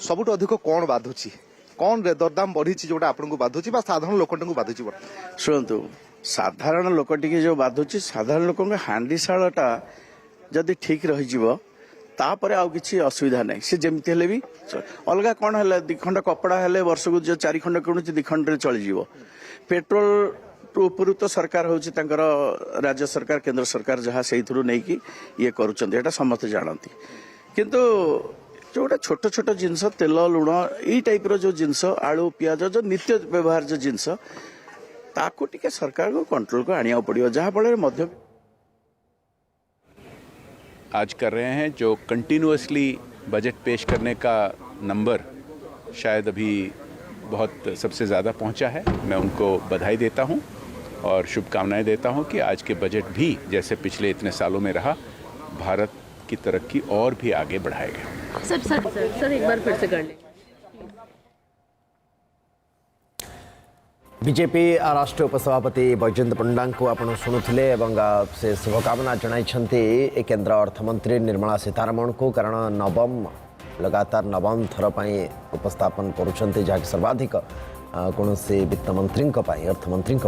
सबुठ अधिक कौन बाधुची कौन दरदाम बढ़ी जोटा आपन को बाधुची बा साधारण लोक को बाधुची शुणु साधारण लोक टी जो बाधुची साधारण लोक हांडीशालटा जदि ठीक रही तापर आउ किसी असुविधा नहीं सी जमती हेले भी अलग कौन है दिखंड कपड़ा हेले वर्ष को जो 4 खंड किणुची दिखंड चली पेट्रोल उपरु तो सरकार हूँ राज्य सरकार केंद्र सरकार जहाँ से नहीं कि ये करुँच समस्ते जानती किंतु जोटा छोट छोट जिनस तेल लुण यही टाइप रो जो जिनस आलू पियाज जो नित्य व्यवहार जो जिनस ताको टिके सरकार को कंट्रोल को आनिया पड़ियो जहाँ फल मध्य आज कर रहे हैं जो कंटिन्यूअसली बजट पेश करने का नंबर शायद अभी बहुत सबसे ज़्यादा पहुंचा है मैं उनको बधाई देता हूं और शुभकामनाएं देता हूं कि आज के बजट भी जैसे पिछले इतने सालों में रहा भारत की तरक्की और भी आगे बढ़ाएगा। सर एक बार फिर से कर ले। बीजेपी राष्ट्रीय उपसभापति बैजयंत पंडा को आपण शुणुले से शुभकामना जनाई केंद्र अर्थमंत्री निर्मला सीतारमण को, कारण लगातार नवम थर पर उपस्थापन करुँच जहाँकि सर्वाधिक कौन वित्तमंत्री अर्थमंत्री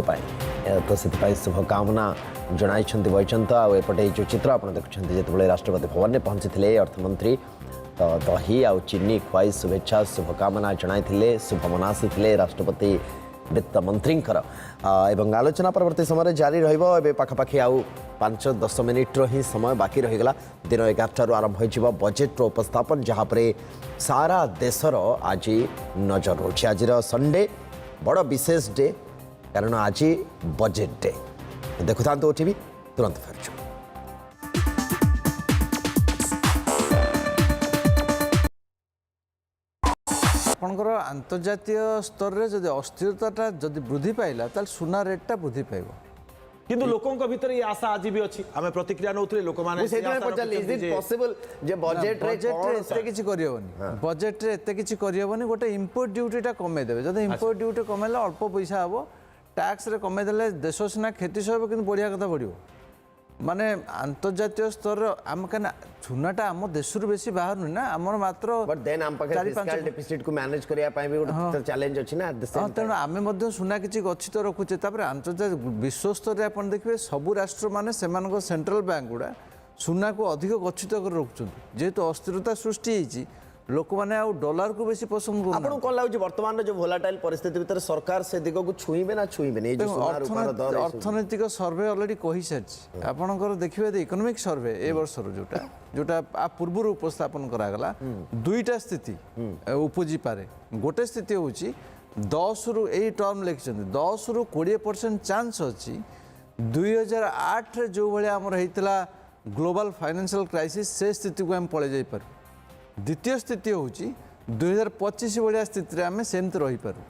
तो से शुभकामना जनाई बैजयंत। आउपटे जो चित्र आप देखुं जो राष्ट्रपति भवन में पहुंची थे अर्थमंत्री तो दही आ चीनी खुआई शुभेच्छा शुभकामना जनाई शुभमनासी राष्ट्रपति वित्तमंत्री एवं आलोचना परवर्ती समय जारी रखापाखि आउ 5-10 मिनिट्र ही समय बाकी रहीगला। दिन 11 आरंभ हो बजेट्र उपस्थापन जहाँपर सारा देशर आज नजर रोच। आज संडे बड़ विशेष डे कारण आज बजेट डे। देखु था OTV तुरंत फेरु। आपणकर अंतर्जातीय स्तर में जब अस्थिरता जब वृद्धि पाइला ताल सुना रेटा वृद्धि पाइब किंतु लोकों भीतर ये आशा आज भी अच्छी आम प्रतिक्रिया नौले लोक बजेट रे एते किछि करियबनी गोटे इंपोर्ट ड्यूटीटा कमे देबे जदि इंपोर्ट ड्यूटी कमेला अल्प पैसा हबो टैक्स रे कमे देले देश सिना खेती सहब किंतु बढ़िया कथा बढ़ियो माने अंतर्जातीय स्तर आम कना सुनाटा आम देश रु बेसी बाहर नुना हमर मात्र बट देन आम पाखे फिस्कल डेफिसिट को मैनेज करिया पई भी गोटे चैलेंज अछि ना। तेणु आमे मध्ये सुना किछि गच्छित रखुचे तापर अंतर्जातीय विश्व स्तर आपण देखिबे सबु राष्ट्र माने सेमानको सेंट्रल बैंक गुडा सुना को अधिक गच्छित कर रखुछन जेहेतु अस्थिरता सृष्टि होईछि लोक माने आ डॉलर को बेसी पसंद करू। आपन कोन लागु वर्तमान जो वोलाटाइल परिस्थिति भीतर सरकार से दिग को छुईबे ना छुईबे नै जो सोना रूपार दर अर्थनैतिक सर्वे ऑलरेडी कहि सारछि आपनकर देखिबे इकोनॉमिक सर्वे ए वर्ष रो जोटा आ पूर्व उपस्थापन करा गला दुईटा स्थिति उपजी पारे। गोटे स्थिति होछि 10 रु ए टर्म लिखछन 10 रु 20% चांस अछि 2008 रे जो भले हमर हेतिला ग्लोबल फाइनेंशियल क्राइसिस से स्थिति को हम पळे जाई पर। द्वितीय स्थिति हूँ 2025 भाया स्थिति आम सेमती रही पारू।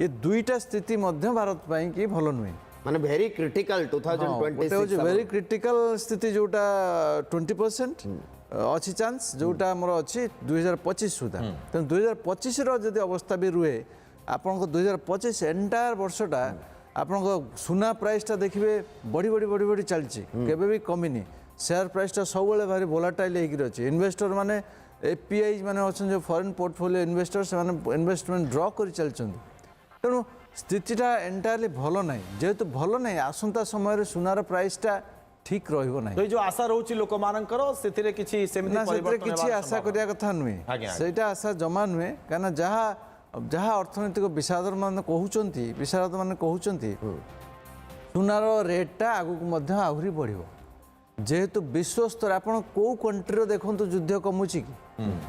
ये दुईटा स्थिति मध्य भारत पाई कि भल नुहे माने वेरी क्रिटिकल 2026 वेरी क्रिटिकल स्थिति जोटा 20% अच्छी चांस जोटा आमर अच्छी 2025 सुधा तेणु 2025 रदि अवस्था भी रुहे आपन 2025 एंटायर वर्षटा आपन सुना प्राइसटा देखिए बढ़ी बढ़ी बढ़ी बढ़ी चलती केबे भी कमिनी शेयर प्राइसटा सब भारी वोलाटाइल होगी इन्वेस्टर माने एपीआई माने अच्छा जो फॉरेन पोर्टफोलियो इन्वेस्टर्स माने इन्वेस्टमेंट ड्र कर चलते तेणु स्थितिटा एंटायरली भल ना जेहेतु भल ना आसंता समय सुनार प्राइसटा ठीक रहिबो ना तो जो आशा रहउची लोक मानकर सेतिरे किछि सेमिति परिवर्तन किछि आशा करिया कथा नुहे सेटा आशा जमा नुहे काना जहा अर्थनैतिक विशारद माने कहउचंती सुनार रेटटा आगु मध्य आहुरी बढ़िबो जेहेतु विश्व स्तर आपन को कंट्री देखो युद्ध कमुची कि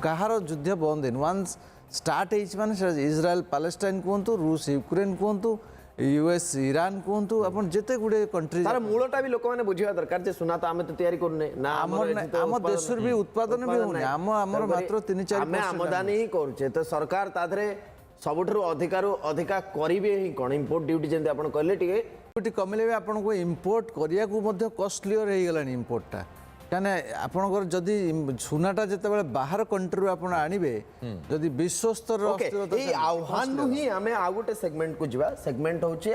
कहार युद्ध बंद इन वन्स स्टार्ट माने इजराइल पैलेस्टाइन कहतु रूस यूक्रेन कहतु यूएस ईरान कहतु आपन जेते गुडे कंट्री तार मूलटा भी लोक माने बुझिया दरकार जे सुना तो आमे तो तयारी करने ना हम देशर भी उत्पादन भी होने हमर मात्र 3-4% आमे आमदानी ही करूचे तो सरकार ताधरे सबुठु अधिका करिवे ही कोन इंपोर्ट ड्यूटी जेंते आपन कहले टिके ड्यूटी कमिले भी आपन को इंपोर्ट करिया को मध्य कॉस्टलियर हे गलानी इंपोर्टटा काने आपनकर जदी सुनाटा जते बेले बाहर कंट्री आपन आनिबे जदी विश्व स्तर अस्थिरता ए आह्वान नु ही हमें आ गोटे सेगमेंट को जिवा सेगमेंट होची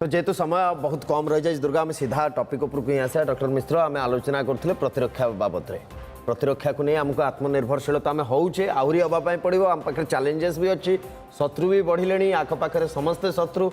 तो जेहेतु समय बहुत कम रही जाए दुर्गा आम सीधा टॉपिक ऊपर ही आसा डॉक्टर मिश्र आम आलोचना करते प्रतिरक्षा बाबद में प्रतिरक्षा को नहीं आमको आत्मनिर्भरशीलता आम होचे आहरी हवाई पड़ो आम पाखे चैलेंजेस भी अच्छी शत्रु भी बढ़िले आखपाखे समस्ते शत्रु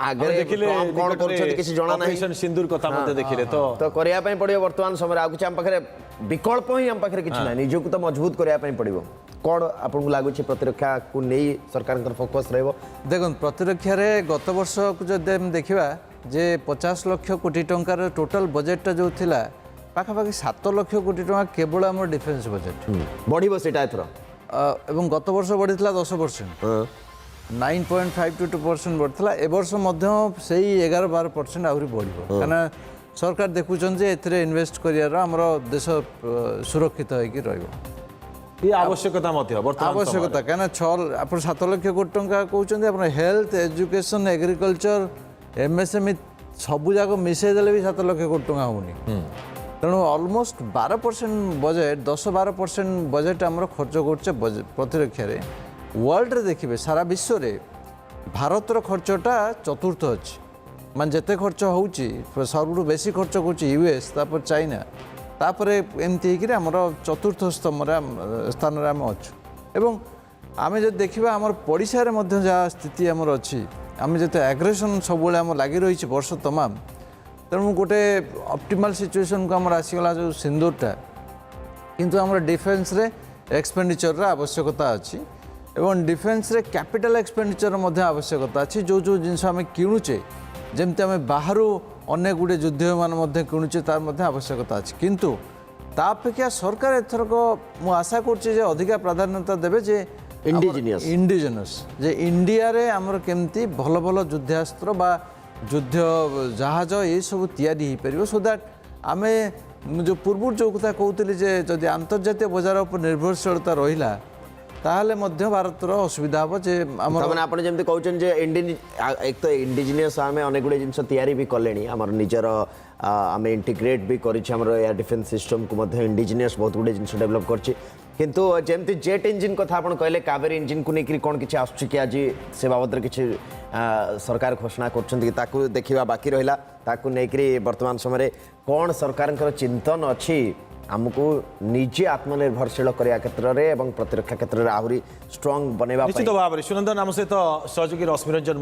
आगे कौन कर जना ना सिंदूर कथा देखिले तो करने पड़ो बर्तमान समय आगे आम पाखे विकल्प ही आम पाखे किसी ना निजक तो मजबूत करने पड़ो कौन आपको लगुच प्रतिरक्षा को नहीं सरकार फोकस रही देखो प्रतिरक्षा रे गत वर्ष को जब देखा जे 50 लाख कोटी टंकार टोटल बजेट जो थिला पाखापाखि 7 लाख कोटी टंका केवल आम डिफेन्स बजेट बढ़ो से एवं गत वर्ष बढ़ी 10% 9.52% बढ़ता ए वर्ष से 11-12% आहरी बढ़ो कहना सरकार देखुं जे इन्वेस्ट कर देश सुरक्षित होकर ये आवश्यकता आवश्यकता कहीं 7 लाख कोटी टंका कहते आप हेल्थ एजुकेशन एग्रीकल्चर एमएसएमई सबू जाक मिसेदेले भी 7 लाख कोटी टंका होनी तेणु अलमोस्ट 12% बजेट 10-12% बजेट आम खर्च कर प्रतिरक्षा वर्ल्ड रे देखिए सारा विश्व रे भारतर खर्चटा चतुर्थ अच्छी मान जिते खर्च हो सबुठ बेसी खर्च यूएस तापर चाइना तापर एमती आमर चतुर्थ स्थान आम अच्छु एवं आम जो देखा आम पड़िशा जहाँ स्थिति आमर अच्छी आम जो एग्रेसन सब लगी रही वर्ष तमाम तेणु गोटे ऑप्टिमल सिचुएशन को आमर आसीगला जो सिंदूरटा किंतु आमर डिफेन्स रे एक्सपेंडिचर आवश्यकता अच्छी एवं डिफेन्स रे कैपिटल एक्सपेंडिचर आवश्यकता अच्छी जो जो जिनस आम किणुचे जमती आम बाहर अनेक गुड़े युद्ध मान किणुचे तार आवश्यकता अच्छी किंतु तापेक्षा सरकार एथरक मु आशा कर अधिका प्राधान्यता देवे जे इंडिजिनस जे इंडिया रे आमर केमती भल भल युद्धास्त्र बा युद्ध जहाज ये सब तैयारी हो पार सो दैट आम जो पूर्व जो कथा कहते जे जदि अंतर्जातीय बजार पर निर्भरशीलता रहा ताहले मध्य भारतर असुविधा हम जे आप जमी कहते जे एक तो इंडिजिनियस आम अनेक गुड़े जिन तैयारी भी कले आम निजर आम इंटीग्रेट भी कर एयर डिफेन्स सिस्टम को इंडिजिनियस बहुत गुड़े जिन डेभलप कर किंतु जमती जेट इंजिन कथा आप कहले कावेरी इंजिन को लेकर कौन किसी आस आज से बाबद किसी सरकार घोषणा कर देखा बाकी रहा वर्तमान समय कौन सरकार चिंतन अच्छी आमको निजे आत्मनिर्भरशील करने क्षेत्र में प्रतिरक्षा क्षेत्र में आहरी स्ट्रंग बनवा निश्चित भाव में सुनंदन आम सहित सहयोगी रश्मिरंजन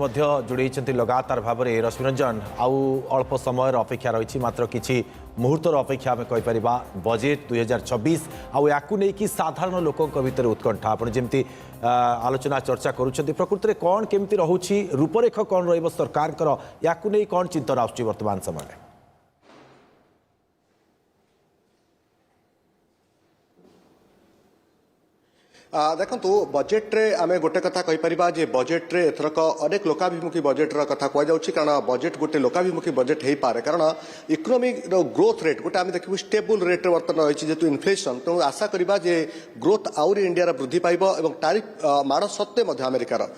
जोड़ी लगातार भाव में रश्मिरंजन आउ अल्प समय अपेक्षा रही मात्र किसी मुहूर्तर अपेक्षा आम कहीपर बजेट 2026 आउ नहीं साधारण लोकों भीतर उत्कंठा आप जमी आलोचना चर्चा करुँच प्रकृति में कौन केमती रोचे रूपरेख कौन ररकार या कौन चिंतन आसुच्ची वर्तमान समय में देखो बजेट रे आमे गोटे कथा कहि परिबा जे बजेट रे एथरक अनेक लोकाभिमुखी बजेट रा कथा कहै जाउछि कारण बजेट गोटे लोकाभिमुखी बजेट हेई पारे कारण इकोनॉमिक रो ग्रोथ रेट गोटे आमे देखिबु स्टेबल रेट रे वर्तमान रहिछि जेतु इन्फ्लेशन तो आशा करिबा जे ग्रोथ आउरी इंडिया रा वृद्धि पाइबो एवं टैरिफ माड़ सत्ते मध्य अमेरिका रा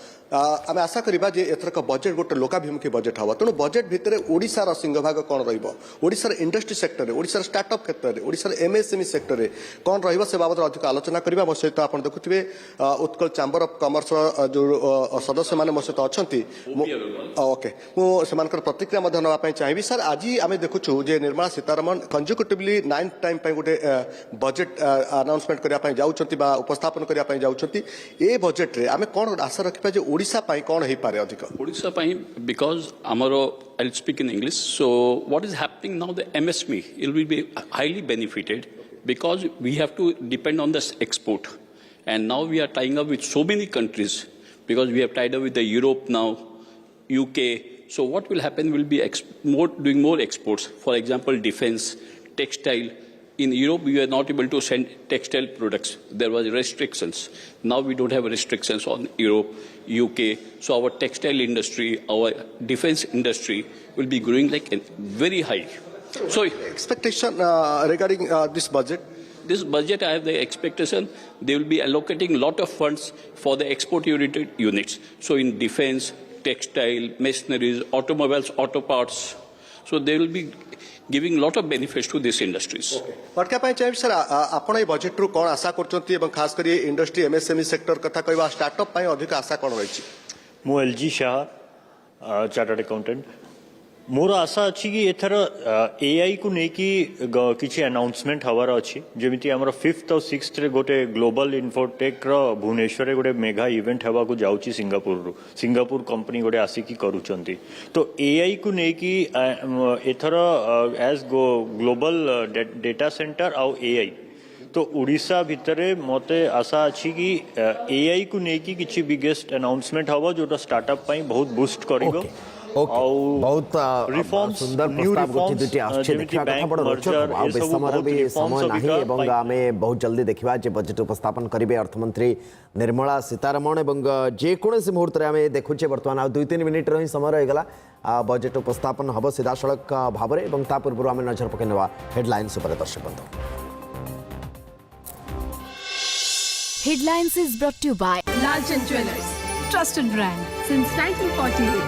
आमे आशा करिबा जे एथरक बजेट गोटे लोकाभिमुखी बजेट हवा तेणु बजेट भितर ओडिशा रा सिंहभाग कोन रहिबो ओडिशा रा इंडस्ट्री सेक्टर रे ओडिशा रा स्टार्टअप क्षेत्र रे ओडिशा रा एमएसएमई सेक्टर रे कोन रहिबो से बाबत अधिक आलोचना करिबा मो सहित आपण देखुथिबे उत्कल चैम्बर ऑफ कॉमर्स जो सदस्य माने मो सहित अछंती ओके मो समानकर प्रतिक्रिया मध्य नवा पई चाहिबी सर आज आमे देखुछु जे निर्मला सीतारमण कंजिक्यूटिवली 9 टाइम पई गोटे बजेट अनाउंसमेंट करिया पई जाउछंती बा उपस्थापन करिया पई जाउछंती ए बजेट रे आमे कोन आशा रखिबा जे ओडिशा पई कोन हेई पारे अधिक ओडिशा पई बिकॉज हमरो I'll speak in English. So what is happening now, the MSME, it will be highly benefited because we have to depend on this export. And now we are tying up with so many countries because we have tied up with the Europe now, UK. So what will happen will be doing more exports. For example, defense, textile. In Europe, we were not able to send textile products. There was restrictions. Now we don't have restrictions on Europe, UK. So our textile industry, our defense industry will be growing like very high. So expectation regarding this budget? This budget, I have the expectation they will be allocating a lot of funds for the export-oriented units. So in defense, textile, machineries, automobiles, auto parts. So they will be giving a lot of benefits to these industries. But क्या चाहिए sir आपण budget रु कौन आशा कर खास कर industry MSME sector कथा कहवा स्टार्टअप पाई अधिक आशा कौन रही मु एलजी शाह चार्टर्ड अकाउंटेंट मोर आशा अच्छी कि एथर एआई को लेकिन किसी अनाउंसमेंट हवार अच्छी जमीती आमर 5th और 6th रे गोटे ग्लोबल इन्फोटेक भुवनेश्वर गोटे मेगा इवेंट हवा को जाउची सिंगापुर कंपनी गोटे आसिकी करूचंती तो एआई को लेकिन एथर एज ग्लोबल डेटा सेंटर आउ एआई तो ओडिशा भितर मते आशा अच्छी कि एआई को लेकिन किसी बिगेस्ट अनाउंसमेंट हवा जो स्टार्टअप पाई बहुत बूस्ट करिवो बहुत सुंदर प्रस्ताव गोटी दुटी आछे देखा कथा बड़ रोचक आ बेसमर भी समय नाही एवं आमे बहुत जल्दी देखिबा जे बजेट उपस्थापन करिवे अर्थमंत्री निर्मला सीतारमण एवं जे कोनसे मुहूर्त रे आमे देखुचे वर्तमान आ 2-3 मिनिट रही समय रह गेला बजेट उपस्थापन हबो सीधा सड़क भाव रे एवं ता पूर्व आमे नजर पकेनवा हेडलाइंस ऊपर दर्शक बंधु Headlines is brought to you by Largent Jewelers, trusted brand since 1948.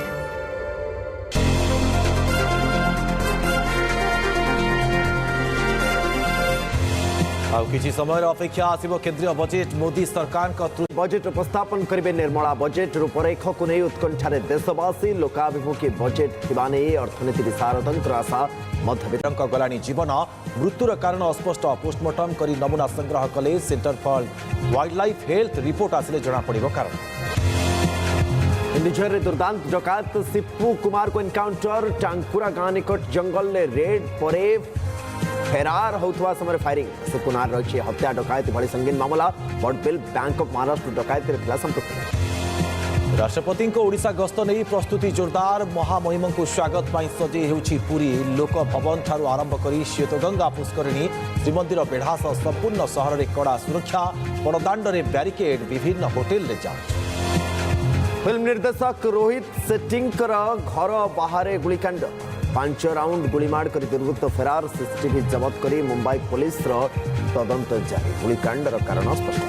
किसी समय अपेक्षा आसिबो केंद्रीय बजेट मोदी सरकार का बजेट उपस्थापन करेंगे निर्मला बजेट रूपरेख को नहीं उत्कंठारे देशवासी लोकाभिमुखी बजेट थिबाने अर्थनीति विशारदंकर आशा मध्यवित्त गलानी जीवन मृत्युर कारण अस्पष्ट पोस्टमार्टम करी नमूना संग्रह कले centre for wildlife health report आसिले जना पड़िबो कारण केन्दुझर दुर्दांत डकायत सिप्पू कुमार को एनकाउंटर टांगपुरा गां निकट जंगल में रेड परे फेरार होता समय फायरिंग सिप्पू नार रही हत्या डकायत भली संगीन मामला बड़बिल बैंक ऑफ महाराष्ट्र डकायत संपृक्ति राष्ट्रपति ओडिशा गस्त नहीं प्रस्तुति जोरदार महामहिम को स्वागत सजे होउछि पूरी लोक भवन ठारू आरंभ करी श्वेतगंगा पुष्करिणी श्रीमंदिर बेढ़ा सह संपूर्ण सहर में कड़ा सुरक्षा बड़दाण्ड में ब्यारिकेड विभिन्न होटेल रे जांच फिल्म निर्देशक रोहित सेट्टींकर घर बाहर गुलिकांड 5 राउंड गुलीमाड़ कर दुर्वृत्त फेरार सीसीटीवी जबत करी मुंबई पुलिस तदंत जारी गुलिकांड कारण स्पष्ट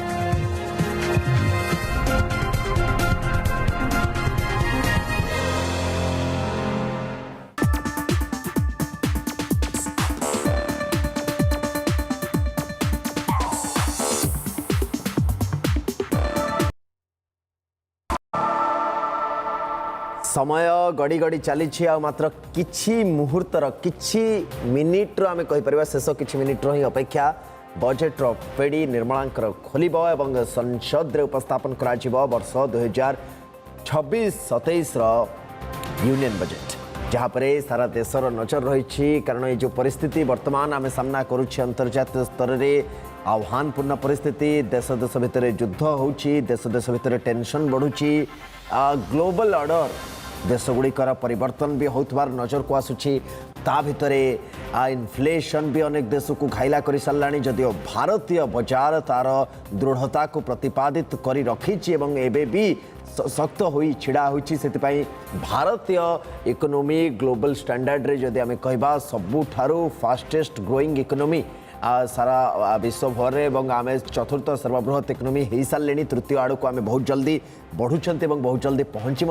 समय गड़ी गड़ी चली मात्र किछि मुहूर्तर किछि मिनिट्र आम कहीपर शेष किछि मिनिट्र ही अपेक्षा बजेट्र पेड़ी निर्मलांकर खोलिब एवं संसद रे उपस्थापन करा वर्ष 2026-27 यूनियन बजेट जहाँ पर सारा देशर नजर रही कारण ये जो परिस्थिति वर्तमान आम सामना करुच्छे अंतर्जातीय स्तर में आह्वानपूर्ण परिस्थिति देश देश भितर युद्ध होउछि देश देश भितर टेंशन बढ़ुछि ग्लोबल ऑर्डर देशगुड़िकर परिवर्तन भी होतबार नजर को आसुछि ता भितरे इन्फ्लेशन भी अनेक देश को घाइला कर साराणी जदिओ भारतीय बजार तार दृढ़ता को प्रतिपादित करी रखिछि एवं एबे भी शक्त होई छिड़ा होइछि सेतिपई भारतीय इकोनॉमी ग्लोबल स्टैंडर्ड रे जदि आमे कहबा सबुठारु फास्टेस्ट ग्रोइंग इकोनॉमी सारा विश्वभर एवं आम चतुर्थ सर्वबृहत इकोनॉमी हो सारे तृतीय आड़ को आम बहुत जल्दी बढ़ुंट बहुत जल्दी पहुँची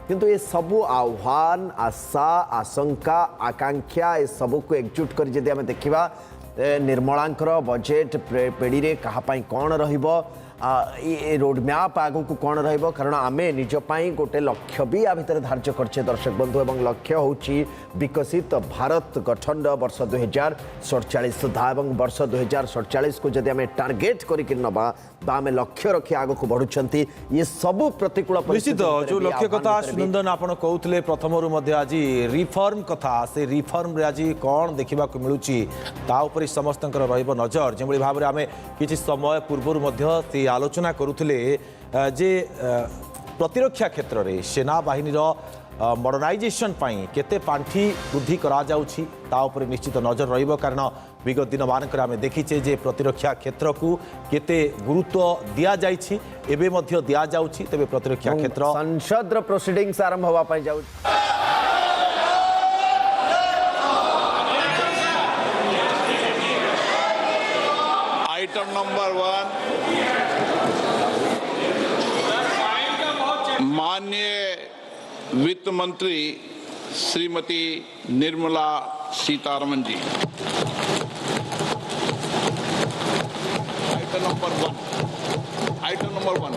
किंतु ये सबू आह्वान आशा आशंका आकांक्षा ये सबू को एकजुट कर जदि आम देखा निर्मलांकर बजेट पेड़ी रे कहापाई कौन रहिबो रोडमैप आगु को कौन रहिबो कारण आमे निजपाई गोटे लक्ष्य भी आ भितर धार्य करछे दर्शक बंधु एवं लक्ष्य होची विकसित भारत गठन वर्ष 2047 सुधा एवं वर्ष 2047 को जदि आमे टार्गेट करिक नबा बा आमे लक्ष्य रखी आगु को बढ़ुछंती ये सब प्रतिकूल निश्चित जो लक्ष्य कथा सुनंदन आपण कहउतले प्रथमरु मध्ये आज रिफॉर्म कथा से रिफॉर्म रे आज कोन देखिबा को मिलुची ता ऊपर समस्तंकर रहइबो नजर जेमळी भाबरे आमे किछि समय पूर्वरु मध्ये से आलोचना करुले जे प्रतिरक्षा क्षेत्र में सेना बाहिनी मॉडर्नाइजेशन केते पांठी वृद्धि करा जाउछि ता ऊपर निश्चित नजर रहिबो कारण विगत दिन मानकर आमे देखिचे जे प्रतिरक्षा क्षेत्र को केते गुरुत्व दिया जाइछि एबे मध्य दिया जाउछि तबे प्रतिरक्षा क्षेत्र संसद प्रोसीडिंग्स आरंभ होवा पय जाउ आइटम नंबर 1 माननीय वित्त मंत्री Shrimati Nirmala Sitharaman ji. Item number 1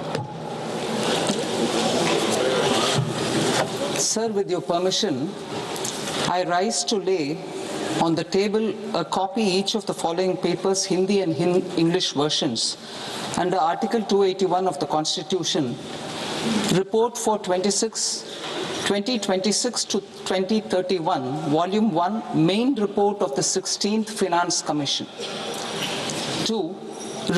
Sir, with your permission, I rise to lay on the table a copy each of the following papers, Hindi and English versions, under Article 281 of the Constitution. Report for 2026 to 2031, Volume 1, Main Report of the 16th Finance Commission. 2.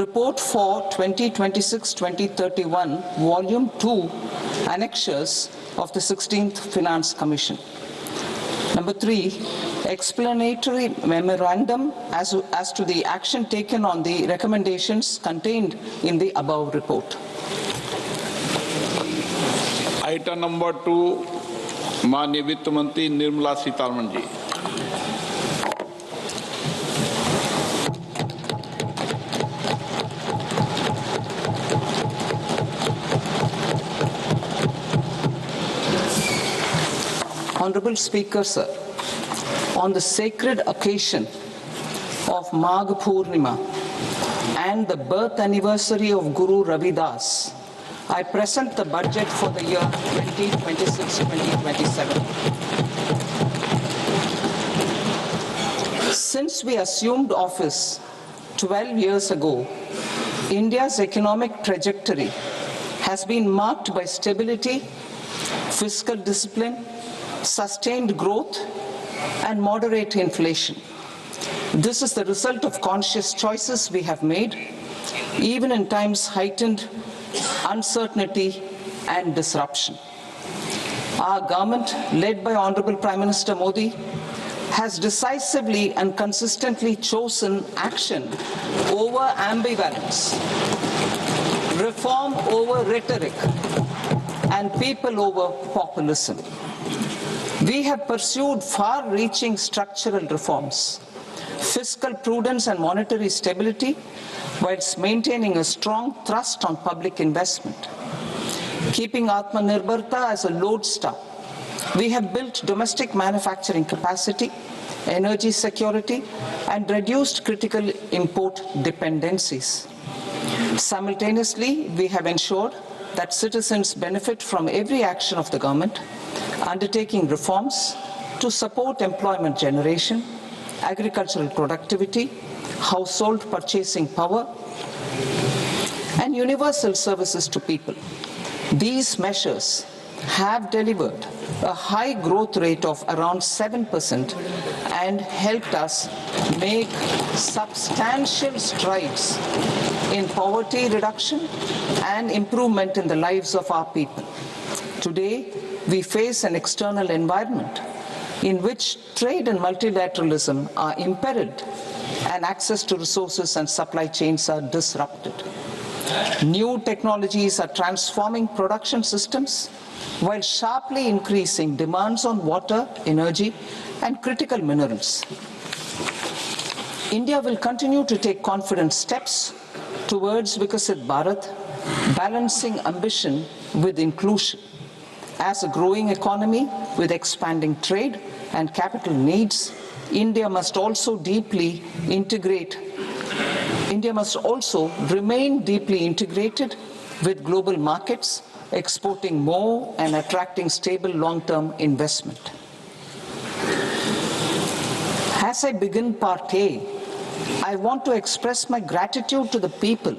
Report for 2026-2031, Volume 2, Annexures of the 16th Finance Commission. Number 3, explanatory memorandum as to the action taken on the recommendations contained in the above report. Item number 2 माननीय वित्त मंत्री निर्मला सीतारमण जी। Honorable Speaker, sir, on the sacred occasion of Magh Purnima and the birth anniversary of Guru Ravidas, I present the budget for the year 2026-2027. Since we assumed office 12 years ago, India's economic trajectory has been marked by stability, fiscal discipline, sustained growth, and moderate inflation. This is the result of conscious choices we have made, even in times heightened uncertainty and disruption. Our government, led by Honorable Prime Minister Modi, has decisively and consistently chosen action over ambivalence, reform over rhetoric, and people over populism. We have pursued far-reaching structural reforms, fiscal prudence and monetary stability, whilst maintaining a strong thrust on public investment. Keeping Atmanirbharta as a lodestar, we have built domestic manufacturing capacity, energy security, and reduced critical import dependencies. Simultaneously, we have ensured that citizens benefit from every action of the government, undertaking reforms to support employment generation, agricultural productivity, household purchasing power, and universal services to people. These measures have delivered a high growth rate of around 7% and helped us make substantial strides in poverty reduction and improvement in the lives of our people. Today, we face an external environment in which trade and multilateralism are imperiled and access to resources and supply chains are disrupted. New technologies are transforming production systems while sharply increasing demands on water, energy, and critical minerals. India will continue to take confident steps towards Vikasit Bharat, balancing ambition with inclusion. As a growing economy with expanding trade and capital needs, India must also remain deeply integrated with global markets, exporting more and attracting stable long-term investment. As I begin part A, I want to express my gratitude to the people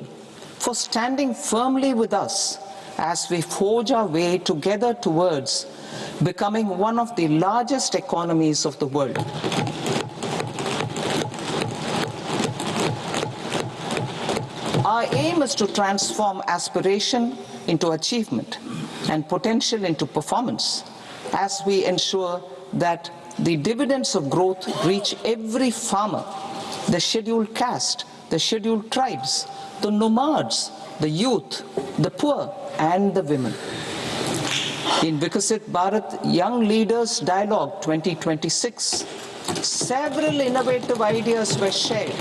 for standing firmly with us as we forge our way together towards becoming one of the largest economies of the world. Our aim is to transform aspiration into achievement and potential into performance as we ensure that the dividends of growth reach every farmer, the scheduled caste, the scheduled tribes, the nomads, the youth, the poor, and the women. In Vikasit Bharat Young Leaders Dialogue 2026, several innovative ideas were shared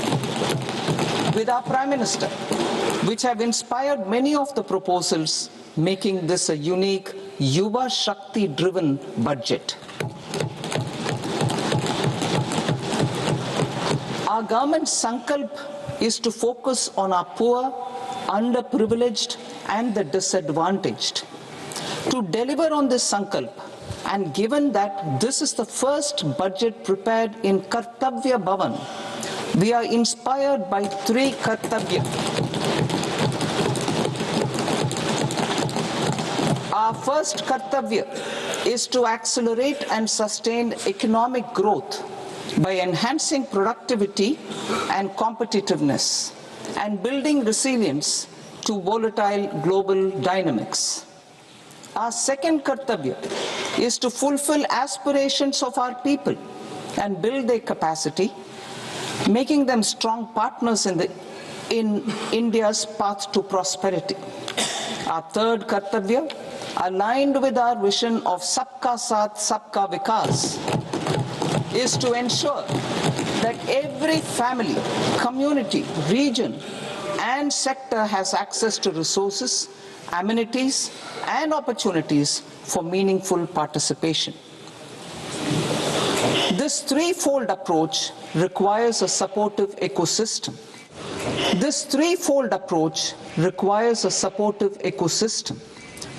with our Prime Minister, which have inspired many of the proposals, making this a unique Yuva Shakti-driven budget. Our government's sankalp is to focus on our poor, underprivileged, and the disadvantaged. To deliver on this sankalp, and given that this is the first budget prepared in Kartavya Bhavan, we are inspired by three Kartavya. Our first Kartavya is to accelerate and sustain economic growth by enhancing productivity and competitiveness and building resilience to volatile global dynamics. Our second Kartavya is to fulfill aspirations of our people and build their capacity, making them strong partners in India's path to prosperity. Our third Kartavya, aligned with our vision of Sabka Saath, Sabka Vikas, is to ensure that every family, community, region, and sector has access to resources, amenities, and opportunities for meaningful participation. This threefold approach requires a supportive ecosystem. This threefold approach requires a supportive ecosystem.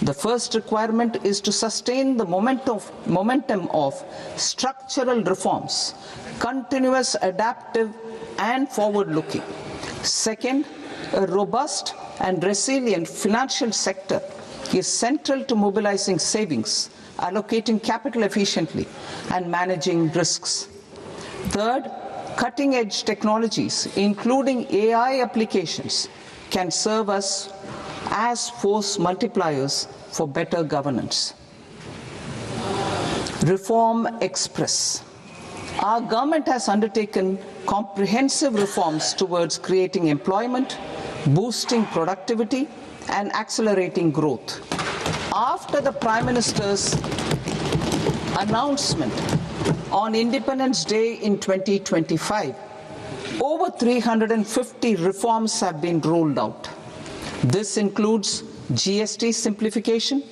The first requirement is to sustain the momentum of structural reforms, continuous, adaptive, and forward-looking. Second, a robust and resilient financial sector is central to mobilizing savings, allocating capital efficiently, and managing risks. Third, cutting-edge technologies, including AI applications, can serve us as force multipliers for better governance. Reform Express. Our government has undertaken comprehensive reforms towards creating employment, boosting productivity, and accelerating growth. After the Prime Minister's announcement on Independence Day in 2025, over 350 reforms have been rolled out. This includes GST simplification,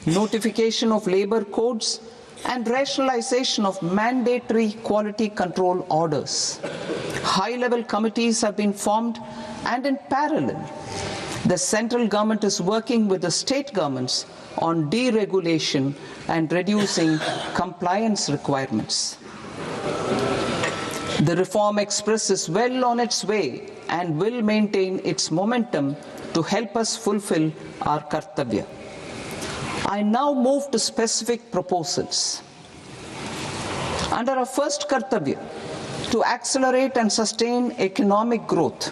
notification of labor codes, and rationalization of mandatory quality control orders. High-level committees have been formed, and in parallel, the central government is working with the state governments on deregulation and reducing compliance requirements. The Reform Express is well on its way and will maintain its momentum to help us fulfill our kartavya. I now move to specific proposals. Under our first kartavya, to accelerate and sustain economic growth,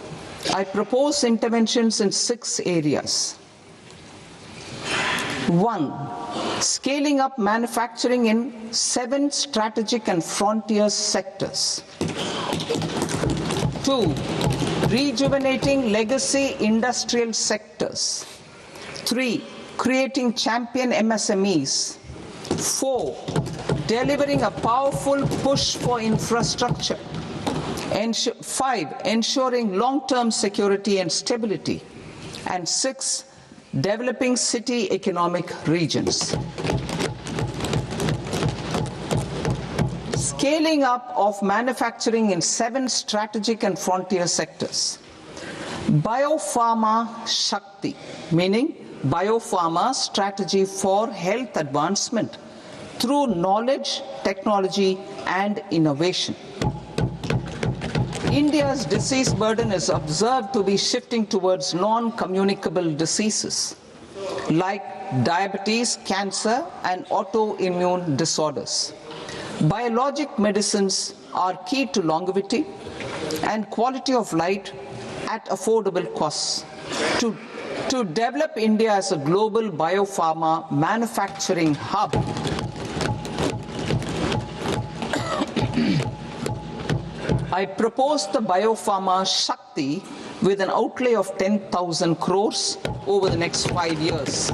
I propose interventions in 6 areas. 1. Scaling up manufacturing in 7 strategic and frontier sectors. 2. Rejuvenating legacy industrial sectors. 3. Creating champion MSMEs. 4. Delivering a powerful push for infrastructure. 5. Ensuring long-term security and stability. And 6. Developing city economic regions. Scaling up of manufacturing in 7 strategic and frontier sectors. Biopharma Shakti, meaning biopharma strategy for health advancement through knowledge, technology, and innovation. India's disease burden is observed to be shifting towards non-communicable diseases like diabetes, cancer, and autoimmune disorders. Biologic medicines are key to longevity and quality of life at affordable costs. To develop India as a global biopharma manufacturing hub, I propose the Biopharma Shakti with an outlay of 10,000 crores over the next 5 years.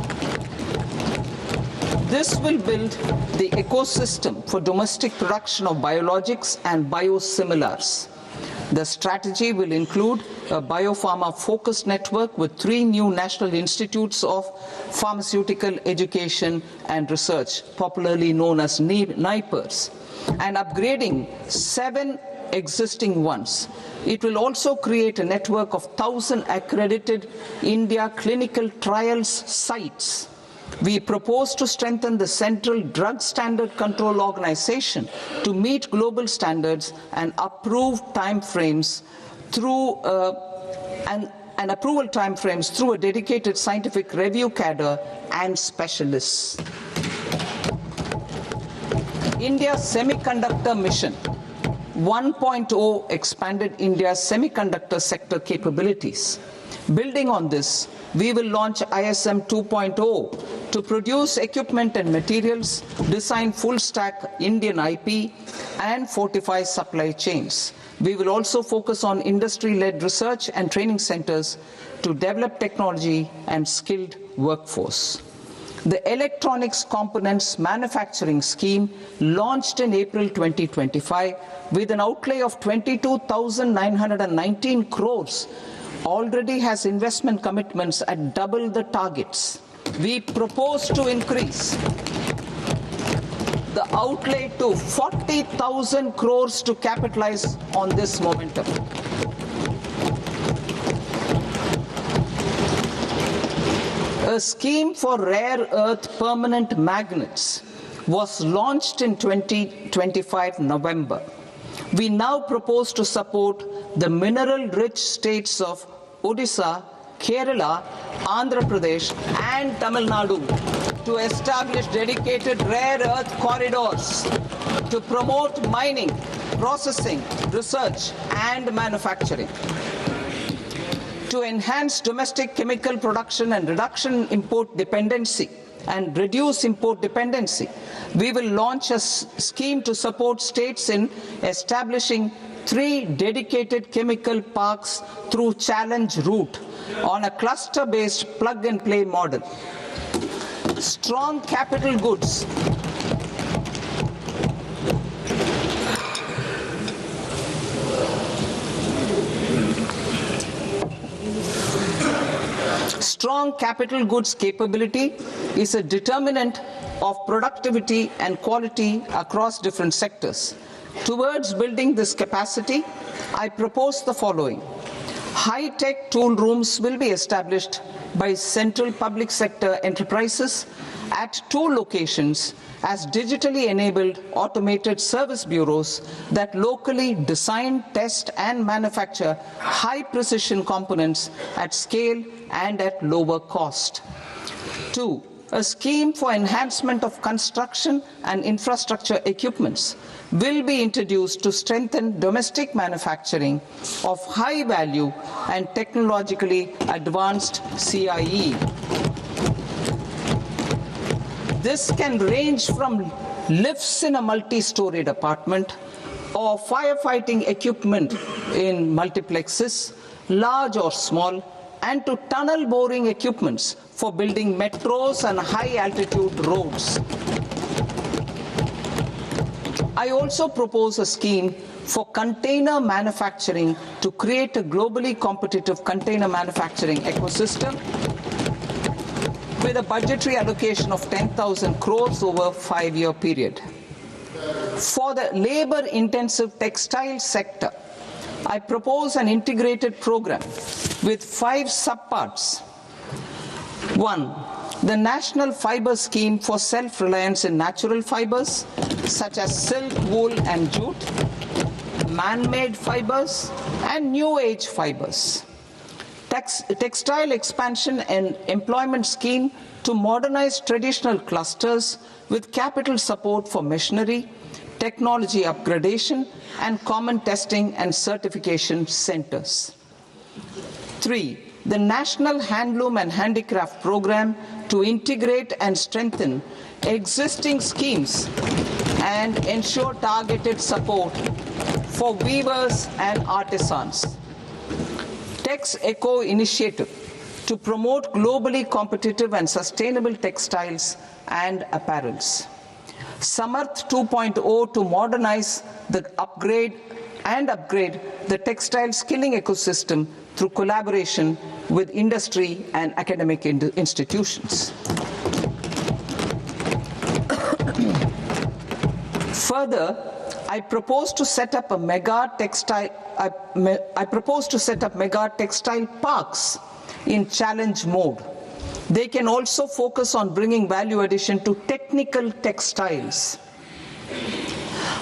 This will build the ecosystem for domestic production of biologics and biosimilars. The strategy will include a biopharma-focused network with 3 new national institutes of pharmaceutical education and research, popularly known as NIPERs, and upgrading 7 existing ones. It will also create a network of 1,000 accredited India clinical trials sites. We propose to strengthen the Central Drug Standard Control Organization to meet global standards and approve timeframes through and approval timeframes through a dedicated scientific review cadre and specialists. India Semiconductor Mission 1.0 expanded India's semiconductor sector capabilities. Building on this, we will launch ISM 2.0 to produce equipment and materials, design full-stack Indian IP, and fortify supply chains. We will also focus on industry-led research and training centers to develop technology and skilled workforce. The Electronics Components Manufacturing Scheme, launched in April 2025 with an outlay of 22,919 crores, already has investment commitments at double the targets. We propose to increase the outlay to 40,000 crores to capitalize on this momentum. A scheme for rare earth permanent magnets was launched in 2025 November. We now propose to support the mineral-rich states of Odisha, Kerala, Andhra Pradesh and Tamil Nadu to establish dedicated rare earth corridors to promote mining, processing, research and manufacturing. To enhance domestic chemical production and reduce import dependency, we will launch a scheme to support states in establishing 3 dedicated chemical parks through challenge route on a cluster-based plug-and-play model. Strong capital goods. Strong capital goods capability is a determinant of productivity and quality across different sectors. Towards building this capacity, I propose the following. High-tech tool rooms will be established by central public sector enterprises at 2 locations as digitally enabled automated service bureaus that locally design, test and manufacture high-precision components at scale and at lower cost. 2. A scheme for enhancement of construction and infrastructure equipments will be introduced to strengthen domestic manufacturing of high value and technologically advanced CIE. This can range from lifts in a multi-storied apartment or firefighting equipment in multiplexes, large or small, and to tunnel boring equipments for building metros and high-altitude roads. I also propose a scheme for container manufacturing to create a globally competitive container manufacturing ecosystem with a budgetary allocation of 10,000 crores over a 5-year period. For the labor-intensive textile sector, I propose an integrated program with 5 subparts. 1. The National Fiber Scheme for self-reliance in natural fibers, such as silk, wool and jute, man-made fibers and new age fibers. Textile expansion and employment scheme to modernize traditional clusters with capital support for machinery, technology upgradation and common testing and certification centers. 3. The National Handloom and Handicraft Program to integrate and strengthen existing schemes and ensure targeted support for weavers and artisans. Tex Eco Initiative to promote globally competitive and sustainable textiles and apparels. Samarth 2.0 to modernize the upgrade the textile skilling ecosystem through collaboration with industry and academic institutions. Further, I propose to set up mega textile parks in challenge mode. They can also focus on bringing value addition to technical textiles.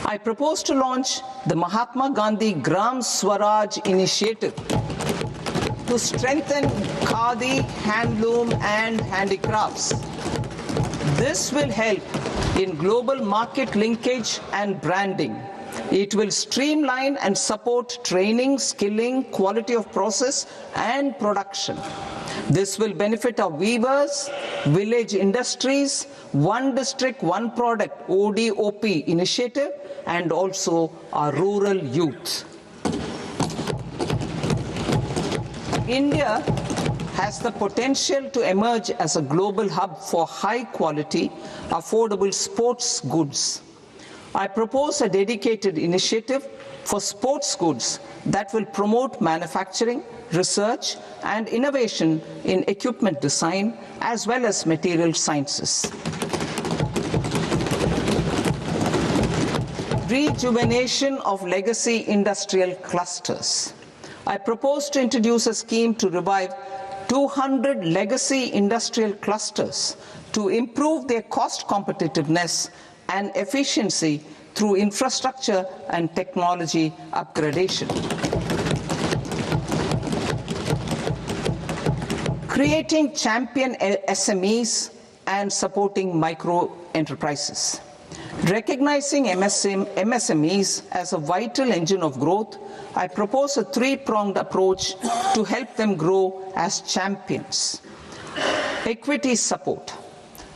I propose to launch the Mahatma Gandhi Gram Swaraj initiative to strengthen khadi, handloom and handicrafts. This will help in global market linkage and branding. It will streamline and support training, skilling, quality of process and production. This will benefit our weavers, village industries, one district, one product ODOP initiative and also our rural youth. India has the potential to emerge as a global hub for high quality, affordable sports goods. I propose a dedicated initiative for sports goods that will promote manufacturing, research and innovation in equipment design as well as material sciences. rejuvenation of legacy industrial clusters. I propose to introduce a scheme to revive 200 legacy industrial clusters to improve their cost competitiveness and efficiency through infrastructure and technology upgradation. Creating champion SMEs and supporting micro enterprises. Recognizing MSMEs as a vital engine of growth, I propose a three-pronged approach to help them grow as champions. Equity support.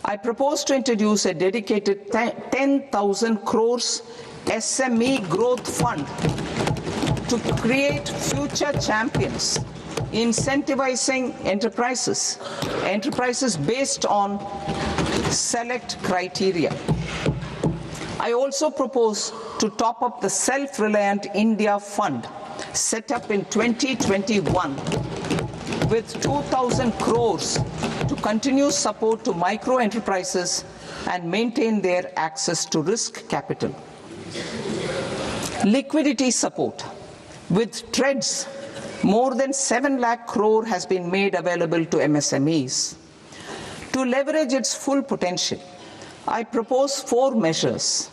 I propose to introduce a dedicated 10,000 crores SME growth fund to create future champions, incentivizing enterprises based on select criteria. I also propose to top up the Self-Reliant India Fund set up in 2021 with 2,000 crores to continue support to micro enterprises and maintain their access to risk capital. Liquidity support. With TREDS, more than 7 lakh crore has been made available to MSMEs. To leverage its full potential, I propose 4 measures.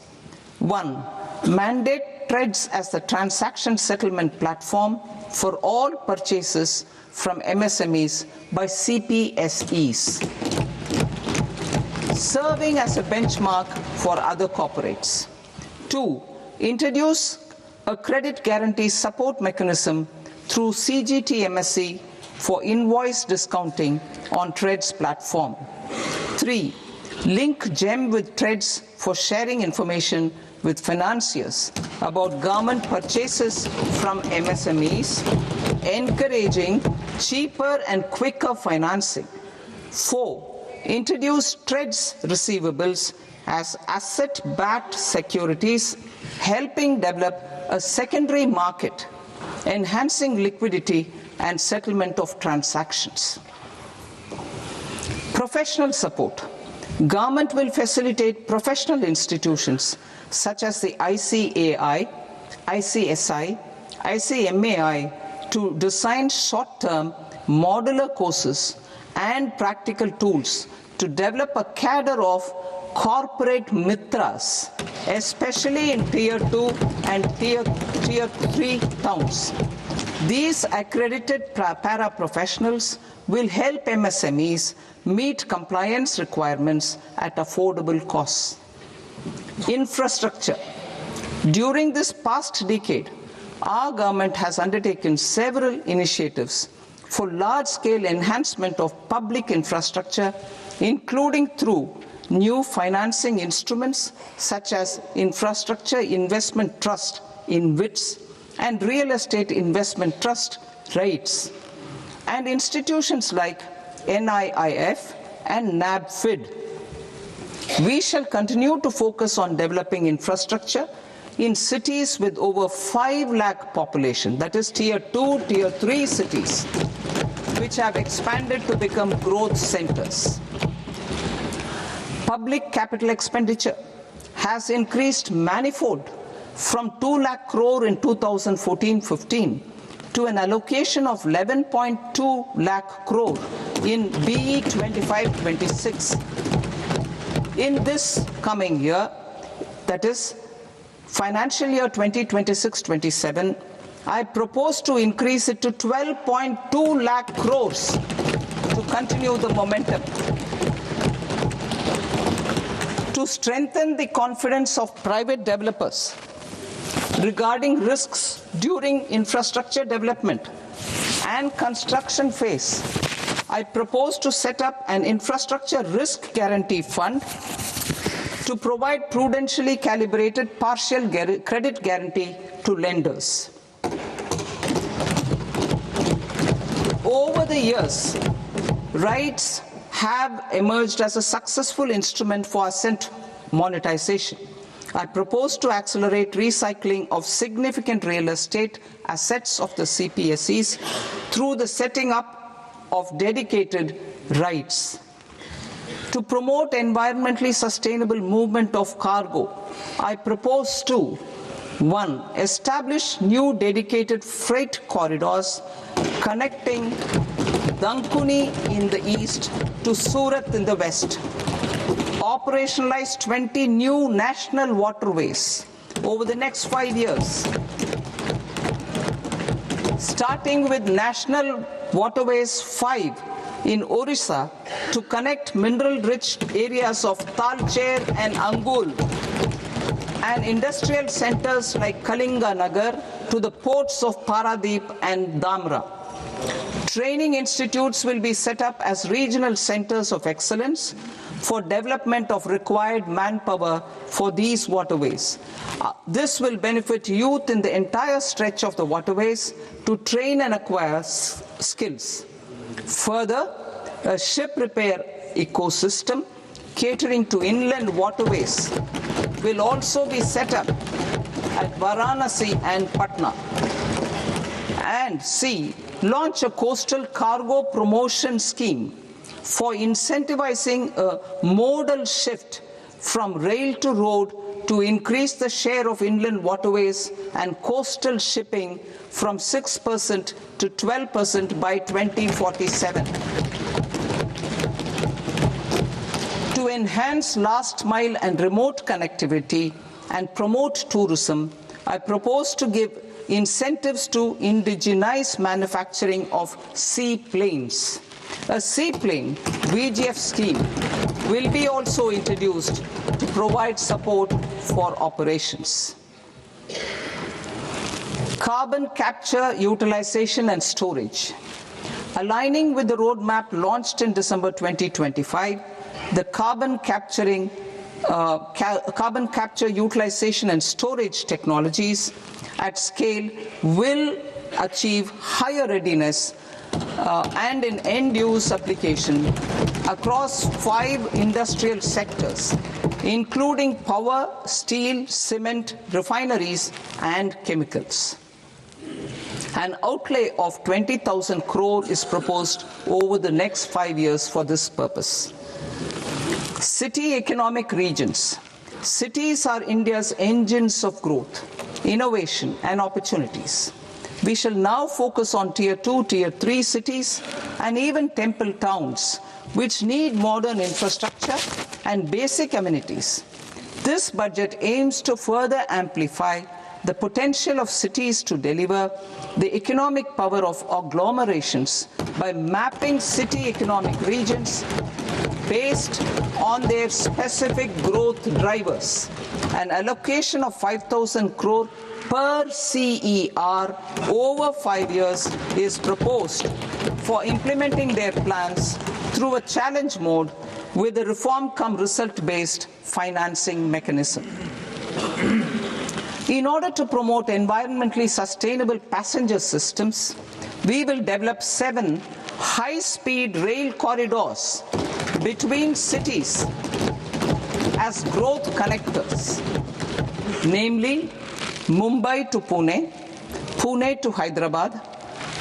1. Mandate TREDS as the transaction settlement platform for all purchases from MSMEs by CPSEs, serving as a benchmark for other corporates. 2. Introduce a credit guarantee support mechanism through CGTMSE for invoice discounting on TREDS platform. 3. Link GEM with TREDS for sharing information with financiers about government purchases from MSMEs, encouraging cheaper and quicker financing. 4. Introduce TREDS receivables as asset-backed securities, helping develop a secondary market, enhancing liquidity and settlement of transactions. Professional support. Government will facilitate professional institutions such as the ICAI, ICSI, ICMAI to design short-term modular courses and practical tools to develop a cadre of corporate mitras, especially in Tier 2 and Tier 3 towns. These accredited para-professionals will help MSMEs meet compliance requirements at affordable costs. Infrastructure. During this past decade, our government has undertaken several initiatives for large-scale enhancement of public infrastructure, including through new financing instruments such as Infrastructure Investment Trust (InvITs) and Real Estate Investment Trust (REITs), and institutions like NIIF and NABFID. We shall continue to focus on developing infrastructure in cities with over 5 lakh population, that is Tier 2, Tier 3 cities, which have expanded to become growth centers. Public capital expenditure has increased manifold from 2 lakh crore in 2014-15 to an allocation of 11.2 lakh crore in BE 25-26. In this coming year, that is financial year 2026-27, I propose to increase it to 12.2 lakh crores to continue the momentum. To strengthen the confidence of private developers regarding risks during infrastructure development and construction phase, I propose to set up an infrastructure risk guarantee fund to provide prudentially calibrated partial credit guarantee to lenders. Over the years, REITs have emerged as a successful instrument for asset monetization. I propose to accelerate recycling of significant real estate assets of the CPSEs through the setting up of dedicated REITs. To promote environmentally sustainable movement of cargo, I propose to 1. Establish new dedicated freight corridors connecting Dankuni in the east to Surat in the west. Operationalize 20 new national waterways over the next 5 years. Starting with National Waterways 5 in Odisha to connect mineral-rich areas of Talcher and Angul and industrial centers like Kalinga Nagar to the ports of Paradeep and Dhamra. Training institutes will be set up as regional centers of excellence for development of required manpower for these waterways. This will benefit youth in the entire stretch of the waterways to train and acquire skills. Further, a ship repair ecosystem catering to inland waterways will also be set up at Varanasi and Patna. And C, launch a coastal cargo promotion scheme for incentivizing a modal shift from rail to road to increase the share of inland waterways and coastal shipping from 6% to 12% by 2047. To enhance last mile and remote connectivity and promote tourism, I propose to give incentives to indigenize manufacturing of seaplanes. A seaplane VGF scheme will be also introduced to provide support for operations. Carbon capture, utilization and storage. Aligning with the roadmap launched in December 2025, the carbon capture, utilization and storage technologies at scale will achieve higher readiness and in end-use application across 5 industrial sectors, including power, steel, cement, refineries, and chemicals. An outlay of 20,000 crore is proposed over the next 5 years for this purpose. City economic regions. Cities are India's engines of growth, innovation, and opportunities. We shall now focus on Tier 2, Tier 3 cities, and even temple towns, which need modern infrastructure and basic amenities. This budget aims to further amplify the potential of cities to deliver the economic power of agglomerations by mapping city economic regions based on their specific growth drivers. An allocation of 5,000 crore per CER over 5 years is proposed for implementing their plans through a challenge mode with a reform-cum-result-based financing mechanism. In order to promote environmentally sustainable passenger systems, we will develop 7 high-speed rail corridors between cities as growth connectors, namely Mumbai to Pune, Pune to Hyderabad,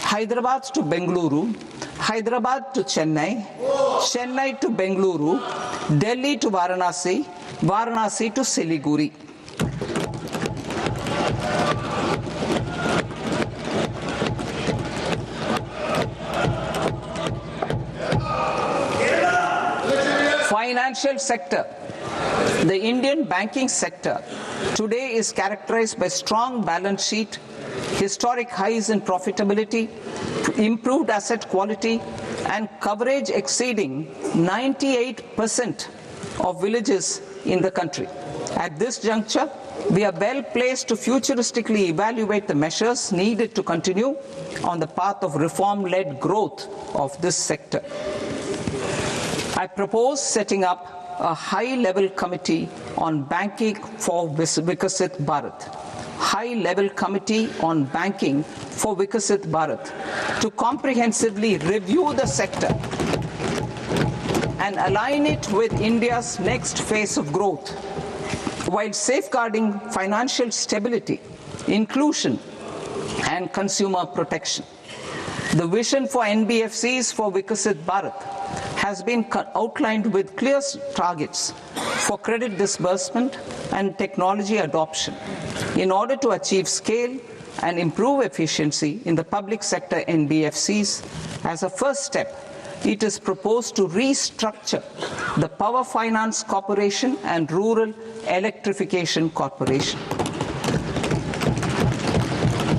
Hyderabad to Bengaluru, Hyderabad to Chennai, Chennai to Bengaluru, Delhi to Varanasi, Varanasi to Siliguri. Financial sector. The Indian banking sector today is characterized by strong balance sheet, historic highs in profitability, improved asset quality, and coverage exceeding 98% of villages in the country. At this juncture, we are well placed to futuristically evaluate the measures needed to continue on the path of reform-led growth of this sector. I propose setting up a high-level committee on banking for Vikasit Bharat. High-level committee on banking for Vikasit Bharat to comprehensively review the sector and align it with India's next phase of growth, while safeguarding financial stability, inclusion, and consumer protection. The vision for NBFCs for Vikasit Bharat has been outlined with clear targets for credit disbursement and technology adoption in order to achieve scale and improve efficiency in the public sector NBFCs. As a first step, it is proposed to restructure the Power Finance Corporation and Rural Electrification Corporation.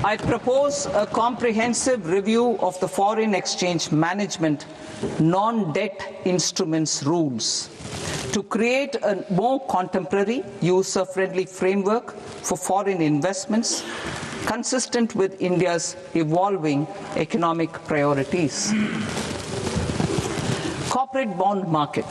I propose a comprehensive review of the foreign exchange management non-debt instruments rules to create a more contemporary, user-friendly framework for foreign investments consistent with India's evolving economic priorities. Corporate bond market.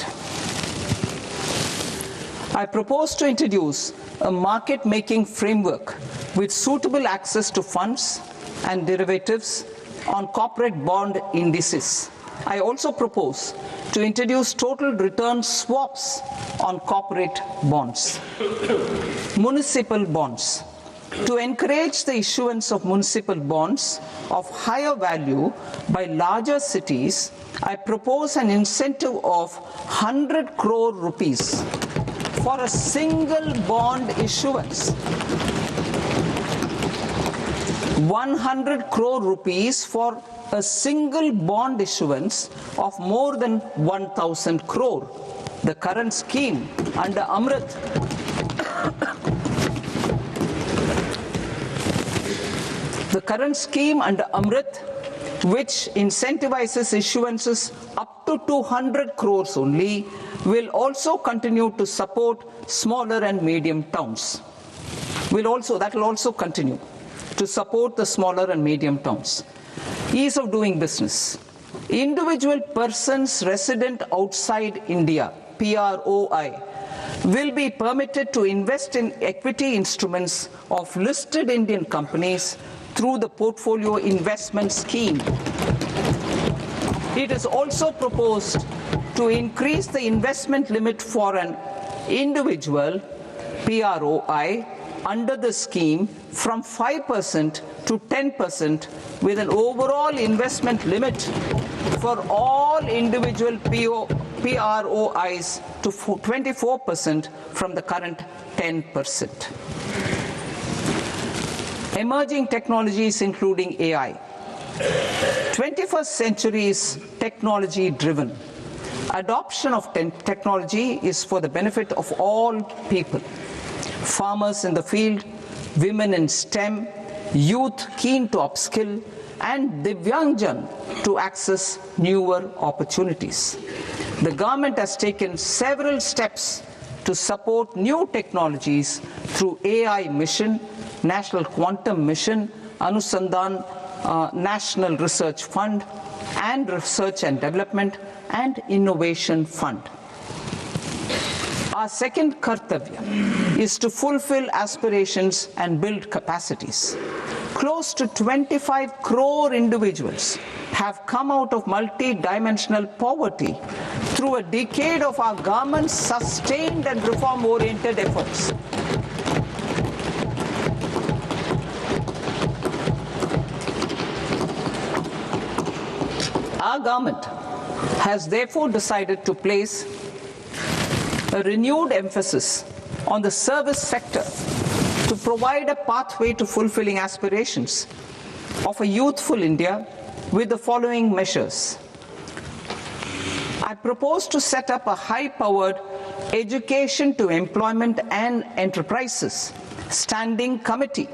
I propose to introduce a market-making framework with suitable access to funds and derivatives on corporate bond indices. I also propose to introduce total return swaps on corporate bonds. Municipal bonds. To encourage the issuance of municipal bonds of higher value by larger cities, I propose an incentive of 100 crore rupees for a single bond issuance. 100 crore rupees for a single bond issuance of more than 1,000 crore. The current scheme under Amrit which incentivizes issuances up to 200 crores only, will also continue to support smaller and medium towns. That will also continue to support the smaller and medium towns. Ease of doing business. Individual persons resident outside India, PROI, will be permitted to invest in equity instruments of listed Indian companies through the portfolio investment scheme. It is also proposed to increase the investment limit for an individual PROI under the scheme from 5% to 10%, with an overall investment limit for all individual PROIs to 24% from the current 10%. Emerging technologies including AI. 21st century is technology driven. Adoption of technology is for the benefit of all people. Farmers in the field, women in STEM, youth keen to upskill, and Divyangjan to access newer opportunities. The government has taken several steps to support new technologies through AI Mission, National Quantum Mission, Anusandhan National Research Fund, and Research and Development and Innovation Fund. Our second kartavya is to fulfill aspirations and build capacities. Close to 25 crore individuals have come out of multi-dimensional poverty through a decade of our government's sustained and reform-oriented efforts. Our government has therefore decided to place a renewed emphasis on the service sector to provide a pathway to fulfilling aspirations of a youthful India with the following measures. I propose to set up a high-powered education to employment and enterprises standing committee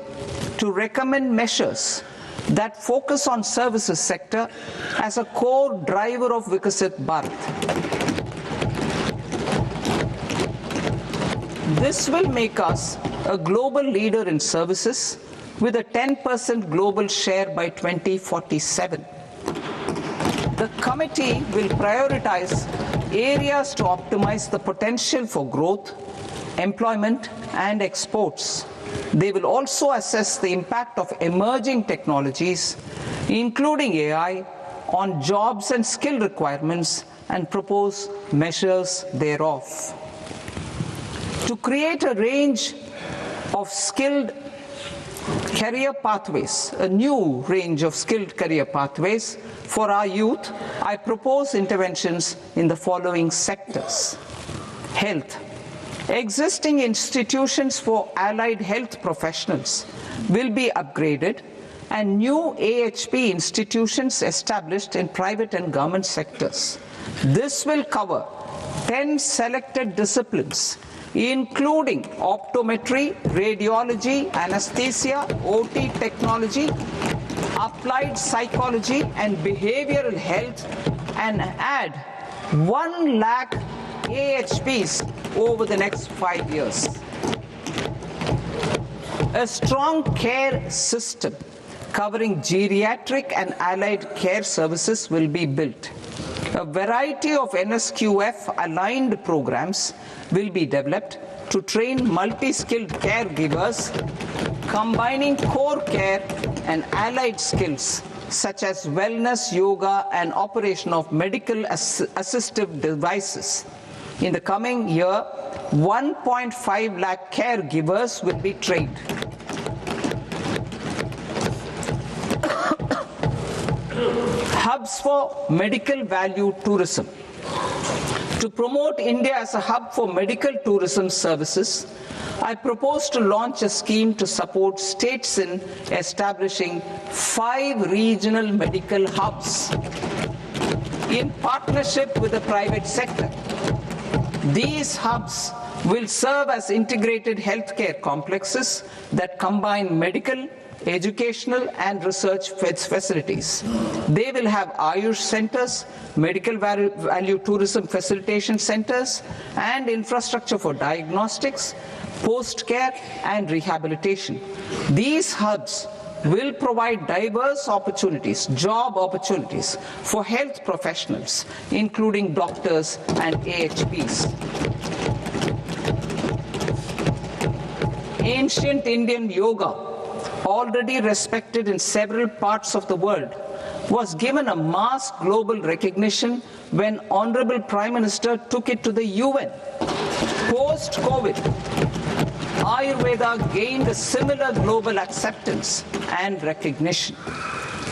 to recommend measures that focus on services sector as a core driver of Vikasit Bharat. This will make us a global leader in services with a 10% global share by 2047. The committee will prioritize areas to optimize the potential for growth, employment, and exports. They will also assess the impact of emerging technologies, including AI, on jobs and skill requirements and propose measures thereof. To create a range of skilled Career pathways, a new range of skilled career pathways for our youth. I propose interventions in the following sectors. Health. Existing institutions for allied health professionals will be upgraded and new AHP institutions established in private and government sectors. This will cover 10 selected disciplines, including optometry, radiology, anesthesia, OT technology, applied psychology and behavioral health, and add 1 lakh AHPs over the next 5 years. A strong care system covering geriatric and allied care services will be built. A variety of NSQF-aligned programs will be developed to train multi-skilled caregivers, combining core care and allied skills such as wellness, yoga, and operation of medical assistive devices. In the coming year, 1.5 lakh caregivers will be trained. Hubs for medical value tourism. To promote India as a hub for medical tourism services, I propose to launch a scheme to support states in establishing 5 regional medical hubs in partnership with the private sector. These hubs will serve as integrated healthcare complexes that combine medical, educational and research facilities. They will have Ayush centers, medical value tourism facilitation centers, and infrastructure for diagnostics, post-care and rehabilitation. These hubs will provide diverse opportunities, job opportunities for health professionals, including doctors and AHPs. Ancient Indian yoga, already respected in several parts of the world, was given a mass global recognition when Honorable Prime Minister took it to the UN. Post-COVID, Ayurveda gained a similar global acceptance and recognition.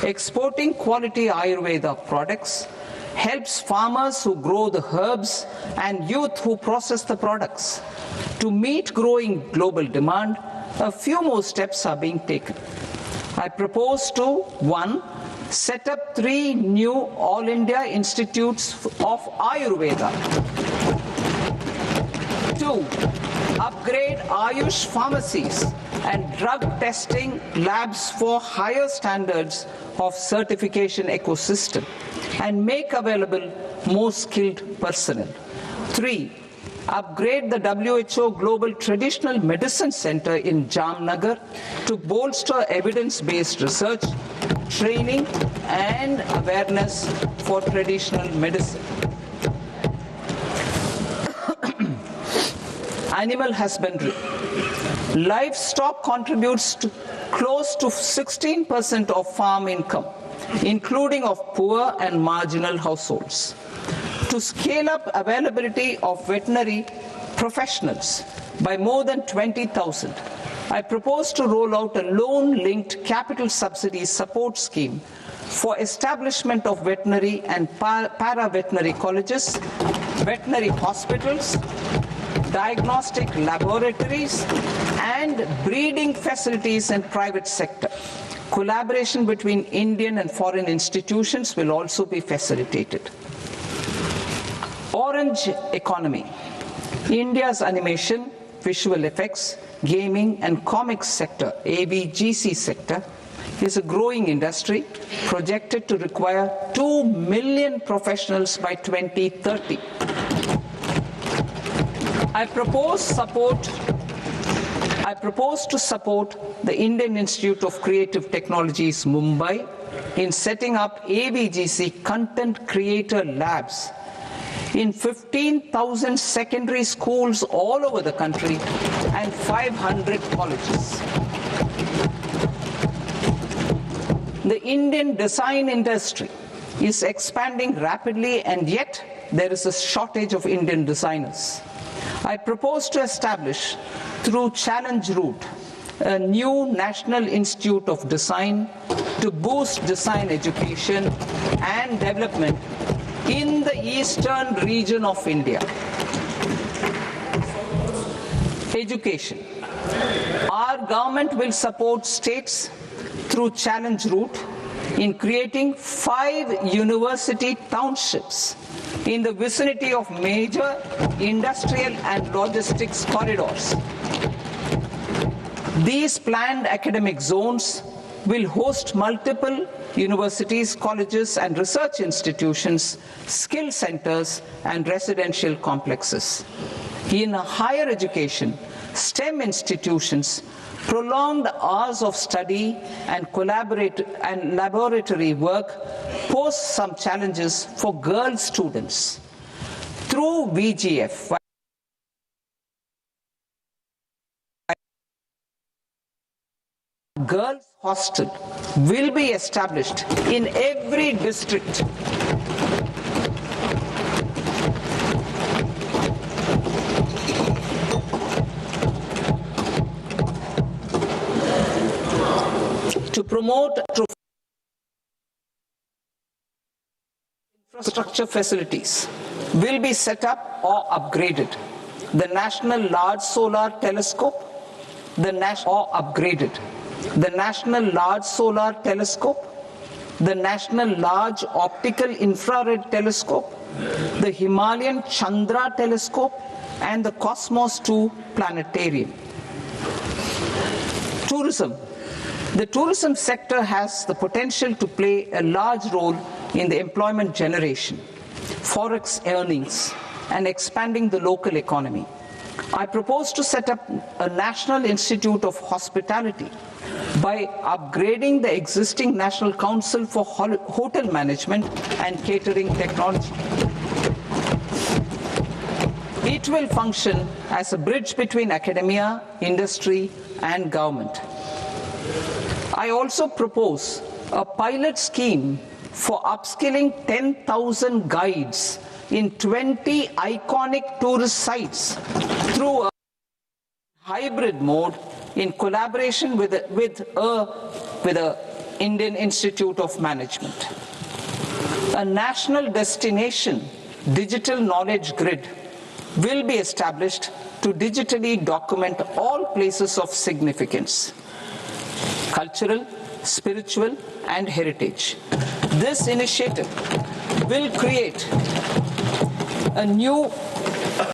Exporting quality Ayurveda products helps farmers who grow the herbs and youth who process the products. To meet growing global demand, a few more steps are being taken. I propose to 1. Set up 3 new All India Institutes of Ayurveda. 2. Upgrade Ayush pharmacies and drug testing labs for higher standards of certification ecosystem and make available more skilled personnel. 3. Upgrade the WHO Global Traditional Medicine Center in Jamnagar to bolster evidence-based research, training and awareness for traditional medicine. Animal husbandry. Livestock contributes to close to 16% of farm income, including of poor and marginal households. To scale up availability of veterinary professionals by more than 20,000, I propose to roll out a loan-linked capital subsidy support scheme for establishment of veterinary and para-veterinary colleges, veterinary hospitals, diagnostic laboratories, and breeding facilities in private sector. Collaboration between Indian and foreign institutions will also be facilitated. Orange economy. India's animation, visual effects, gaming and comics sector, AVGC sector, is a growing industry projected to require 2 million professionals by 2030. I propose to support the Indian Institute of Creative Technologies, Mumbai, in setting up AVGC content creator labs in 15,000 secondary schools all over the country and 500 colleges. The Indian design industry is expanding rapidly, and yet there is a shortage of Indian designers. I propose to establish, through challenge route, a new National Institute of Design to boost design education and development in the eastern region of India. Education. Our government will support states through challenge route in creating 5 university townships in the vicinity of major industrial and logistics corridors. These planned academic zones will host multiple universities, colleges and research institutions, skill centers and residential complexes. In higher education, STEM institutions, prolonged hours of study and laboratory work pose some challenges for girl students. Through VGF, girls' hostel will be established in every district. To promote infrastructure facilities will be set up or upgraded. The National Large Solar Telescope, the National Large Solar Telescope, the National Large Optical Infrared Telescope, the Himalayan Chandra Telescope, and the Cosmos 2 Planetarium. Tourism. The tourism sector has the potential to play a large role in the employment generation, forex earnings, and expanding the local economy. I propose to set up a National Institute of Hospitality by upgrading the existing National Council for Hotel Management and Catering Technology. It will function as a bridge between academia, industry, and government. I also propose a pilot scheme for upskilling 10,000 guides in 20 iconic tourist sites through a hybrid mode in collaboration with the Indian Institute of Management. A national destination digital knowledge grid will be established to digitally document all places of significance, cultural, spiritual, and heritage. This initiative will create a new